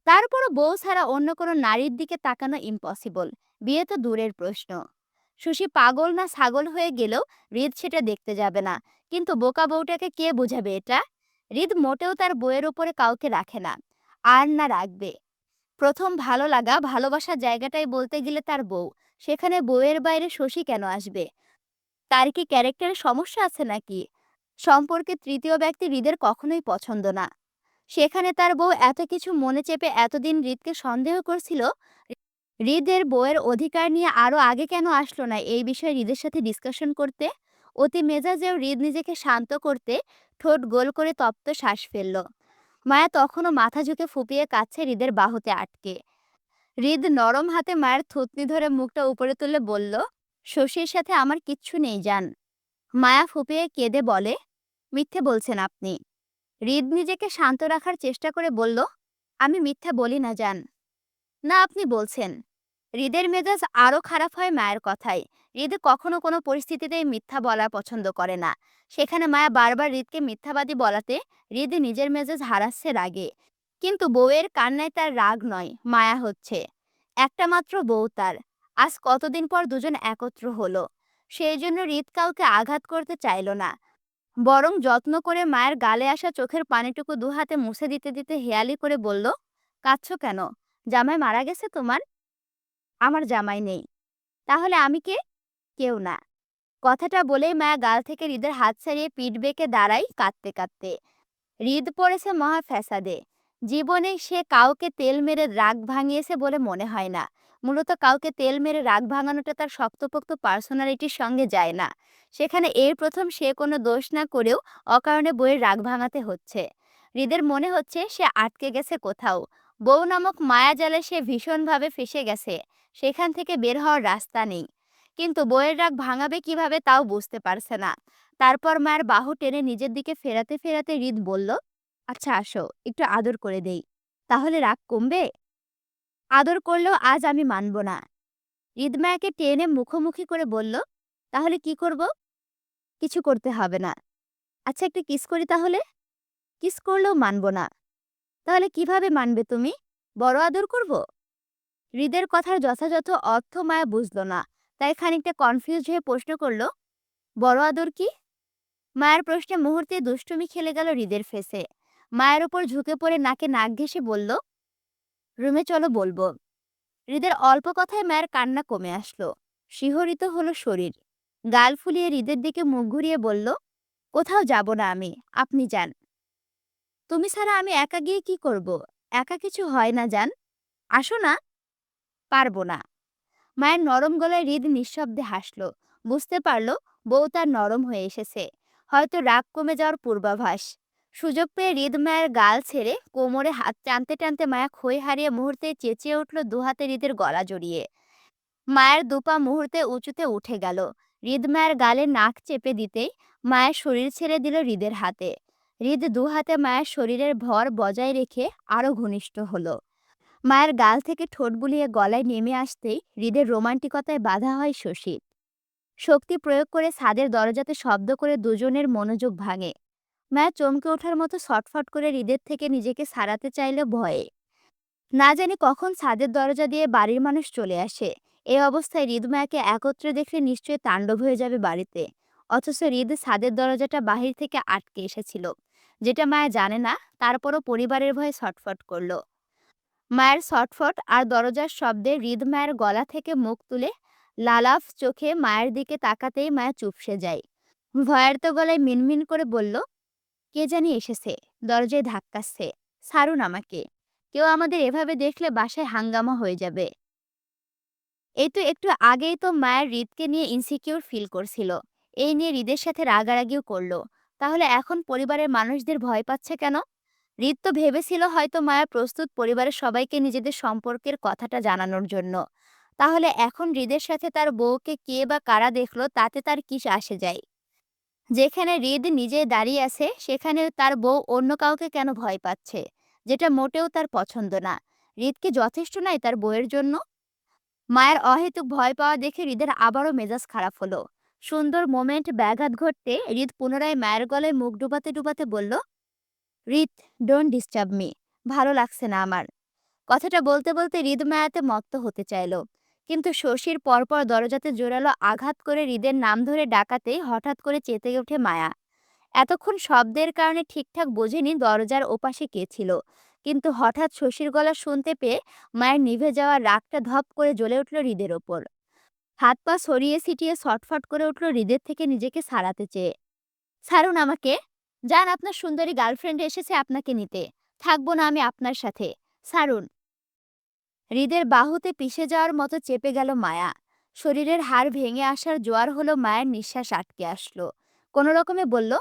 Speaker 1: তারপরও বউ ছাড়া অন্য কোনো নারীর দিকে তাকানো ইম্পসিবল। বিয়ে তো দূরের প্রশ্ন। শশী পাগল না ছাগল হয়ে গেলেও হৃদ সেটা দেখতে যাবে না। কিন্তু বোকা বউটাকে কে বোঝাবে এটা? হৃদ মোটেও তার বউয়ের উপরে কাউকে রাখে না, আর না রাখবে। প্রথম ভালো লাগা ভালোবাসার জায়গাটাই বলতে গেলে তার বউ। সেখানে বউয়ের বাইরে শশী কেন আসবে? তার কি ক্যারেক্টারের সমস্যা আছে নাকি? সম্পর্কে তৃতীয় ব্যক্তি হৃদের কখনোই পছন্দ না। সেখানে তার বউ এত কিছু মনে চেপে এতদিন হৃদকে সন্দেহ করছিল। হৃদের বউয়ের অধিকার নিয়ে আরো আগে কেন আসলো না এই বিষয়ে হৃদের সাথে ডিসকাশন করতে? অতি মেজাজেও হৃদ নিজেকে শান্ত করতে ঠোঁট গোল করে তপ্ত শ্বাস ফেলল। মায়া তখনও মাথা ঝুঁকে ফুপিয়ে কাচ্ছে হৃদের বাহুতে আটকে। হৃদ নরম হাতে মায়ের থুতনি ধরে মুখটা উপরে তুলে বলল, শশীর সাথে আমার কিচ্ছু নেই জান। মায়া ফুপিয়ে কেঁদে বলে, মিথ্যে বলছেন আপনি। হৃদ নিজেকে শান্ত রাখার চেষ্টা করে বলল, আমি মিথ্যা বলি না জান। না, আপনি বলছেন। হৃদের মেজাজ আরো খারাপ হয় মায়ের কথায়। হৃদ কখনো কোনো পরিস্থিতিতেই মিথ্যা বলা পছন্দ করে না। সেখানে মায়া বারবার হৃদকে মিথ্যাবাদী বলাতে হৃদ নিজের মেজাজ হারাচ্ছে রাগে। কিন্তু বউয়ের কান্নায় তার রাগ নয়, মায়া হচ্ছে। একটা মাত্র বউ তার। আজ কতদিন পর দুজন একত্র হলো। সেই জন্য হৃদ কাউকে আঘাত করতে চাইল না, বরং যত্ন করে মায়ের গালে আসা চোখের পানিটুকু দু হাতে মুছে দিতে দিতে হেয়ালি করে বলল, কাঁদছো কেন? জামাই মারা গেছে তোমার? আমার জামাই নেই। তাহলে আমি কে? কেউ না। কথাটা বলেই মায়া গাল থেকে হৃদের হাত ছাড়িয়ে পিঠ বেঁকে দাঁড়ায় কাঁদতে কাঁদতে। হৃদ পড়েছে মহা ফ্যাসাদে। জীবনে সে কাউকে তেল মেরে রাগ ভাঙিয়েছে বলে মনে হয় না। মূলত কাউকে তেল মেরে রাগ ভাঙানোটা তার শক্তপোক্ত পার্সোনালিটির সঙ্গে যায় না। সেখানে এই প্রথম সে কোনো দোষ না করেও অকারণে বউয়ের রাগ ভাঙাতে হচ্ছে। হৃদের মনে হচ্ছে সে আটকে গেছে কোথাও। বউ নামক মায়াজালে সে ভীষণভাবে ফেঁসে গেছে। সেখান থেকে বের হওয়ার রাস্তা নেই। কিন্তু বউয়ের রাগ ভাঙাবে কিভাবে তাও বুঝতে পারছে না। তারপর মায়ের বাহু টেনে নিজের দিকে ফেরাতে ফেরাতে হৃদ বলল, আচ্ছা আসো, একটু আদর করে দেই। তাহলে রাগ কমবে? আদর করলেও আজ আমি মানব না। হৃদ মায়াকে টেনে মুখোমুখি করে বলল, তাহলে কি করব? কিছু করতে হবে না। আচ্ছা একটা কিস করি তাহলে? কিস করলেও মানব না। তাহলে কিভাবে মানবে তুমি? বড় আদর করব? হৃদের কথার যথাযথ অর্থ মায়া বুঝল না, তাই খানিকটা কনফিউজ হয়ে প্রশ্ন করল, বড় আদর কি? মায়ের প্রশ্নে মুহূর্তে দুষ্টুমি খেলে গেল হৃদের ফেসে। মায়ের ওপর ঝুঁকে পড়ে নাকে নাক ঘেঁষে বলল, রুমে চলো বলবো। হৃদের অল্প কথায় মায়ের কান্না কমে আসলো। শিহরিত হলো শরীর। গাল ফুলিয়ে হৃদের দিকে মুখ ঘুরিয়ে বলল, কোথাও যাব না আমি, আপনি যান। তুমি ছাড়া আমি একা গিয়ে কি করব? একা কিছু হয় না, যান। আসো না। পারবো না। মায়ের নরম গলায় হৃদ নিঃশব্দে হাসল। বুঝতে পারল বউ তার নরম হয়ে এসেছে, হয়তো রাগ কমে যাওয়ার পূর্বাভাস। সুযোগ পেয়ে হৃদ মায়ের গাল ছেড়ে কোমরে হাত টানতে টানতে মায়া খই হারিয়ে মুহূর্তে চেঁচিয়ে উঠল, দুহাতে হৃদের গলা জড়িয়ে। মায়ের দুপা মুহূর্তে উঁচুতে উঠে গেল। হৃদ মায়ের গালে নাক চেপে দিতেই মায়ের শরীর ছেড়ে দিল হৃদের হাতে। হৃদ দুহাতে মায়ের শরীরের ভর বজায় রেখে আরো ঘনিষ্ঠ হলো। মায়ের গাল থেকে ঠোঁট বুলিয়ে গলায় নেমে আসতেই হৃদের রোমান্টিকতায় বাধা হয় শশীর। শক্তি প্রয়োগ করে ছাদের দরজাতে শব্দ করে দুজনের মনোযোগ ভাঙে। মায়া চমকে ওঠার মতো ছটফট করে হৃদের থেকে নিজেকে ছাড়াতে চাইলে ভয়ে। না জানি কখন ছাদের দরজা দিয়ে বাড়ির মানুষ চলে আসে। এই অবস্থায় হৃদ মায়াকে একত্রে দেখলে নিশ্চয়ই তাণ্ডব হয়ে যাবে বাড়িতে। অথচ হৃদ ছাদের দরজাটা বাহির থেকে আটকে এসেছিল, যেটা মায়া জানে না। তারপরও পরিবারের ভয়ে ছটফট করলো। মায়ের ছটফট আর দরজার শব্দে হৃদ মায়ের গলা থেকে মুখ তুলে লালাফ চোখে মায়ের দিকে তাকাতেই মায়া চুপসে যায়। ভয়ার্ত গলায় মিনমিন করে বলল, কে জানি এসেছে, দরজায় ধাক্কাচ্ছে, ছাড়ুন আমাকে। কেউ আমাদের এভাবে দেখলে বাসায় হাঙ্গামা হয়ে যাবে। এই তো একটু আগেই তো মায়ের হৃদকে নিয়ে ইনসিকিউর ফিল করছিল, এই নিয়ে হৃদের সাথে রাগারাগিও করলো। তাহলে এখন পরিবারের মানুষদের ভয় পাচ্ছে কেন? হৃদ তো ভেবেছিল হয়তো মায়া প্রস্তুত পরিবারের সবাইকে নিজেদের সম্পর্কের কথাটা জানানোর জন্য। তাহলে এখন হৃদের সাথে তার বউকে কে বা কারা দেখলো তাতে তার কি আসে যায়? যেখানে হৃদ নিজে দাঁড়িয়ে আছে সেখানে তার বউ অন্য কাউকে কেন ভয় পাচ্ছে, যেটা মোটেও তার পছন্দ না। হৃদ কি যথেষ্ট নয় তার বউয়ের জন্য? মায়ের অহেতুক ভয় পাওয়া দেখে হৃদের আবারও মেজাজ খারাপ হলো। সুন্দর মোমেন্ট ব্যাঘাত ঘটতে হৃদ পুনরায় মায়ের গলায় মুখ ডুবাতে ডুবাতে বলল, হৃদ, ডোন্ট ডিস্টার্ব মি, ভালো লাগছে না আমার। কথাটা বলতে বলতে হৃদ মায়াতে মত্ত হতে চাইল, কিন্তু শশীর পরপর দরজাতে জোরালো আঘাত করে হৃদের নাম ধরে ডাকাতেই হঠাৎ করে চেতে ওঠে মায়া। এতক্ষণ শব্দের কারণে ঠিকঠাক বোঝেনি দরজার ওপাশে কে ছিল, কিন্তু হঠাৎ শশীর গলা শুনতে পেয়ে মায়ের নিভে যাওয়া রাগটা ধপ করে জ্বলে উঠল হৃদের ওপর। হাত পা সরিয়ে ছিটিয়ে ছটফট করে উঠল হৃদের থেকে নিজেকে ছাড়াতে চেয়ে। ছাড়ুন আমাকে, যান, আপনার সুন্দরী গার্লফ্রেন্ড এসেছে আপনাকে নিতে, থাকবো না আমি আপনার সাথে, ছাড়ুন। হৃদের বাহুতে পিষে যাওয়ার মতো চেপে গেল মায়া। শরীরের হাড় ভেঙে আসার জোয়ার হলো, মায়ের নিঃশ্বাস আটকে আসলো। কোনো রকমে বলল,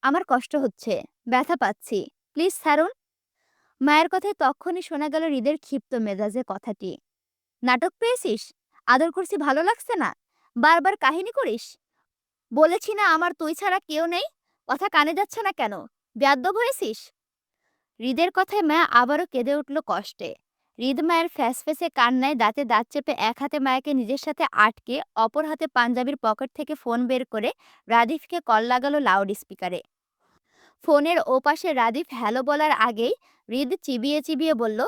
Speaker 1: আমার কষ্ট হচ্ছে, ব্যথা পাচ্ছি, প্লিজ ছাড়ুন। মায়ের কথায় তক্ষুনি শোনা গেল হৃদের ক্ষিপ্ত মেজাজে কথাটি। নাটক পেয়েছিস? আদর করছি ভালো লাগছে না? বারবার কাহিনী করিস? বলেছি না আমার তুই ছাড়া কেউ নেই, কথা কানে যাচ্ছে না কেন? বেয়াদ্দব হয়েছিস? হৃদের কথায় মায়া আবারও কেঁদে উঠল কষ্টে। হৃদ মায়ের ফ্যাসফেসে কান্নায় দাঁতে দাঁত চেপে এক হাতে মায়াকে নিজের সাথে আটকে অপর হাতে পাঞ্জাবির পকেট থেকে ফোন বের করে রাদিফকে কল লাগালো লাউড স্পিকারে। ফোনের ওপাশে রাদিফ হ্যালো বলার আগেই হৃদ চিবিয়ে চিবিয়ে বলল,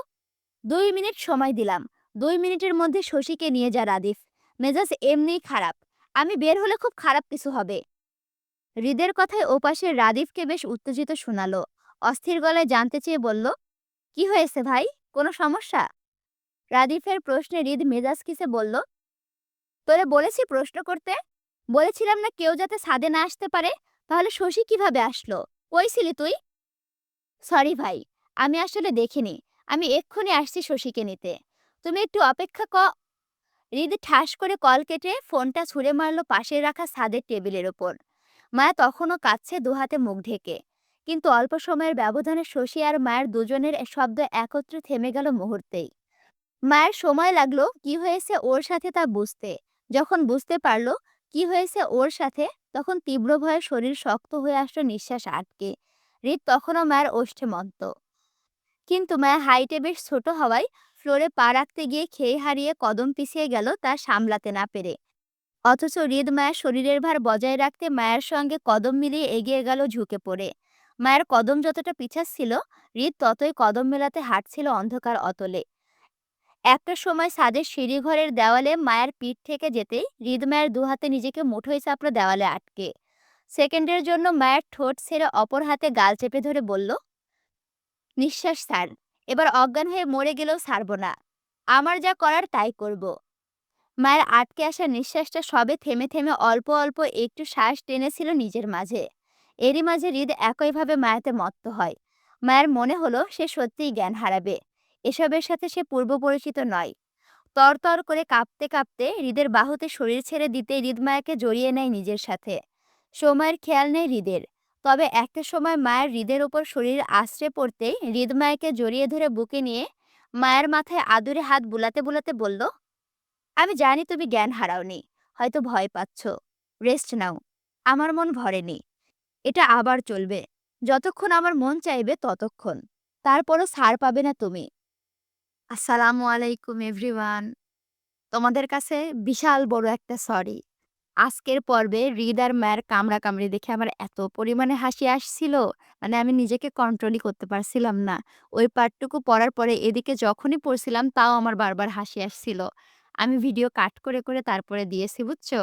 Speaker 1: 2 মিনিট সময় দিলাম, 2 মিনিটের মধ্যে শশীকে নিয়ে যা রাদিফ। মেজাজ এমনিই খারাপ, আমি বের হলে খুব খারাপ কিছু হবে। হৃদের কথায় ওপাশে রাদিফকে বেশ উত্তেজিত শোনালো। অস্থির গলায় জানতে চেয়ে বলল, কি হয়েছে ভাই, কোনো সমস্যা? রাদিফের প্রশ্নে হৃদ মেজাজ কিসে বলল, তোরে বলেছি প্রশ্ন করতে? বলেছিলাম না কেউ যাতে ছাদে না আসতে পারে? তাহলে শশী কিভাবে আসলো? কই ছিলি তুই? সরি ভাই, আমি আসলে দেখিনি, আমি এক্ষুনি আসছি শশীকে নিতে, তুমি একটু অপেক্ষা হৃদ ঠাস করে কল কেটে ফোনটা ছুঁড়ে মারল পাশে রাখা ছাদের টেবিলের ওপর। মায়া তখনও কাঁদছে, দুহাতে মুখ ঢেকে। কিন্তু অল্প সময়ের ব্যবধানে শশী আর মায়ের দুজনের শব্দ একত্রে থেমে গেল মুহূর্তেই। মায়ের সময় লাগলো কি হয়েছে ওর সাথে তা বুঝতে। যখন বুঝতে পারলো কি হয়েছে ওর সাথে, তখন তীব্র ভয়ে শরীর শক্ত হয়ে আসলো, নিঃশ্বাস আটকে। হৃদ তখনও মায়ের ওষ্ঠে মত্ত, কিন্তু মায়া হাইটে বেশ ছোট হওয়ায় ফ্লোরে পা রাখতে গিয়ে খেয়ে হারিয়ে কদম পিছিয়ে গেল তা সামলাতে না পেরে। অথচ হৃদ মায়ের শরীরের ভার বজায় রাখতে মায়ের সঙ্গে কদম মিলিয়ে এগিয়ে গেল ঝুঁকে পড়ে। মায়ের কদম যতটা পিছাচ্ছিল, হৃদ ততই কদম মেলাতে হাঁটছিল অন্ধকার অতলে। একটা সময় ছাদের সিঁড়িঘরের দেওয়ালে মায়ের পিঠ থেকে যেতে হৃদ মায়ের দুহাতে নিজেকে মুঠোয় চাপড়ে দেওয়ালে আটকে। সেকেন্ডের জন্য মায়ের ঠোঁট ছেড়ে অপর হাতে গাল চেপে ধরে বলল, নিঃশ্বাস ছাড়। এবার অজ্ঞান হয়ে মরে গেলেও ছাড়ব না। আমার যা করার তাই করব। মায়ের আটকে আসা নিঃশ্বাসটা সবে থেমে থেমে অল্প অল্প একটু শ্বাস টেনেছিল নিজের মাঝে। এরই মাঝে হৃদ একইভাবে মায়াতে মত্ত হয়। মায়ের মনে হলো সে সত্যিই জ্ঞান হারাবে। এসবের সাথে সে পূর্ব পরিচিত নয়। তরতর করে কাঁপতে কাঁপতে হৃদের বাহুতে শরীর ছেড়ে দিতে হৃদ মায়াকে জড়িয়ে নেয় নিজের সাথে। সময়ের খেয়াল নেই হৃদের। তবে একটা সময় মায়ের হৃদের ওপর শরীর আশ্রে পড়তে হৃদ মায়াকে জড়িয়ে ধরে বুকে নিয়ে মায়ের মাথায় আদুরে হাত বুলাতে বুলাতে বলল, আমি জানি তুমি জ্ঞান হারাওনি, হয়তো ভয় পাচ্ছ। রেস্ট নাও। আমার মন ভরেনি। এটা আবার চলবে। যতক্ষণ আমার মন চাইবে ততক্ষণ। তারপরও ছাড় পাবে না তুমি। আসসালামু আলাইকুম এভরিওয়ান। তোমাদের কাছে বিশাল বড় একটা সরি। আজকের পর্বে হৃদ আর মায়ের কামড়াকামড়ি দেখে আমার এত পরিমাণে হাসি আসছিল, মানে আমি নিজেকে কন্ট্রোলই করতে পারছিলাম না। ওই পার্টটুকু পড়ার পরে এদিকে যখনই পড়ছিলাম তাও আমার বারবার হাসি আসছিল। আমি ভিডিও কাট করে করে তারপরে দিয়েছি, বুঝছো?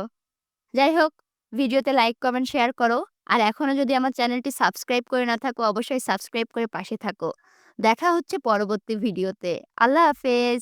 Speaker 1: যাই হোক, ভিডিওতে লাইক, কমেন্ট, শেয়ার করো। আর এখনো যদি আমার চ্যানেলটি সাবস্ক্রাইব করে না থাকো, অবশ্যই সাবস্ক্রাইব করে পাশে থাকো। দেখা হচ্ছে পরবর্তী ভিডিওতে। আল্লাহ হাফেজ।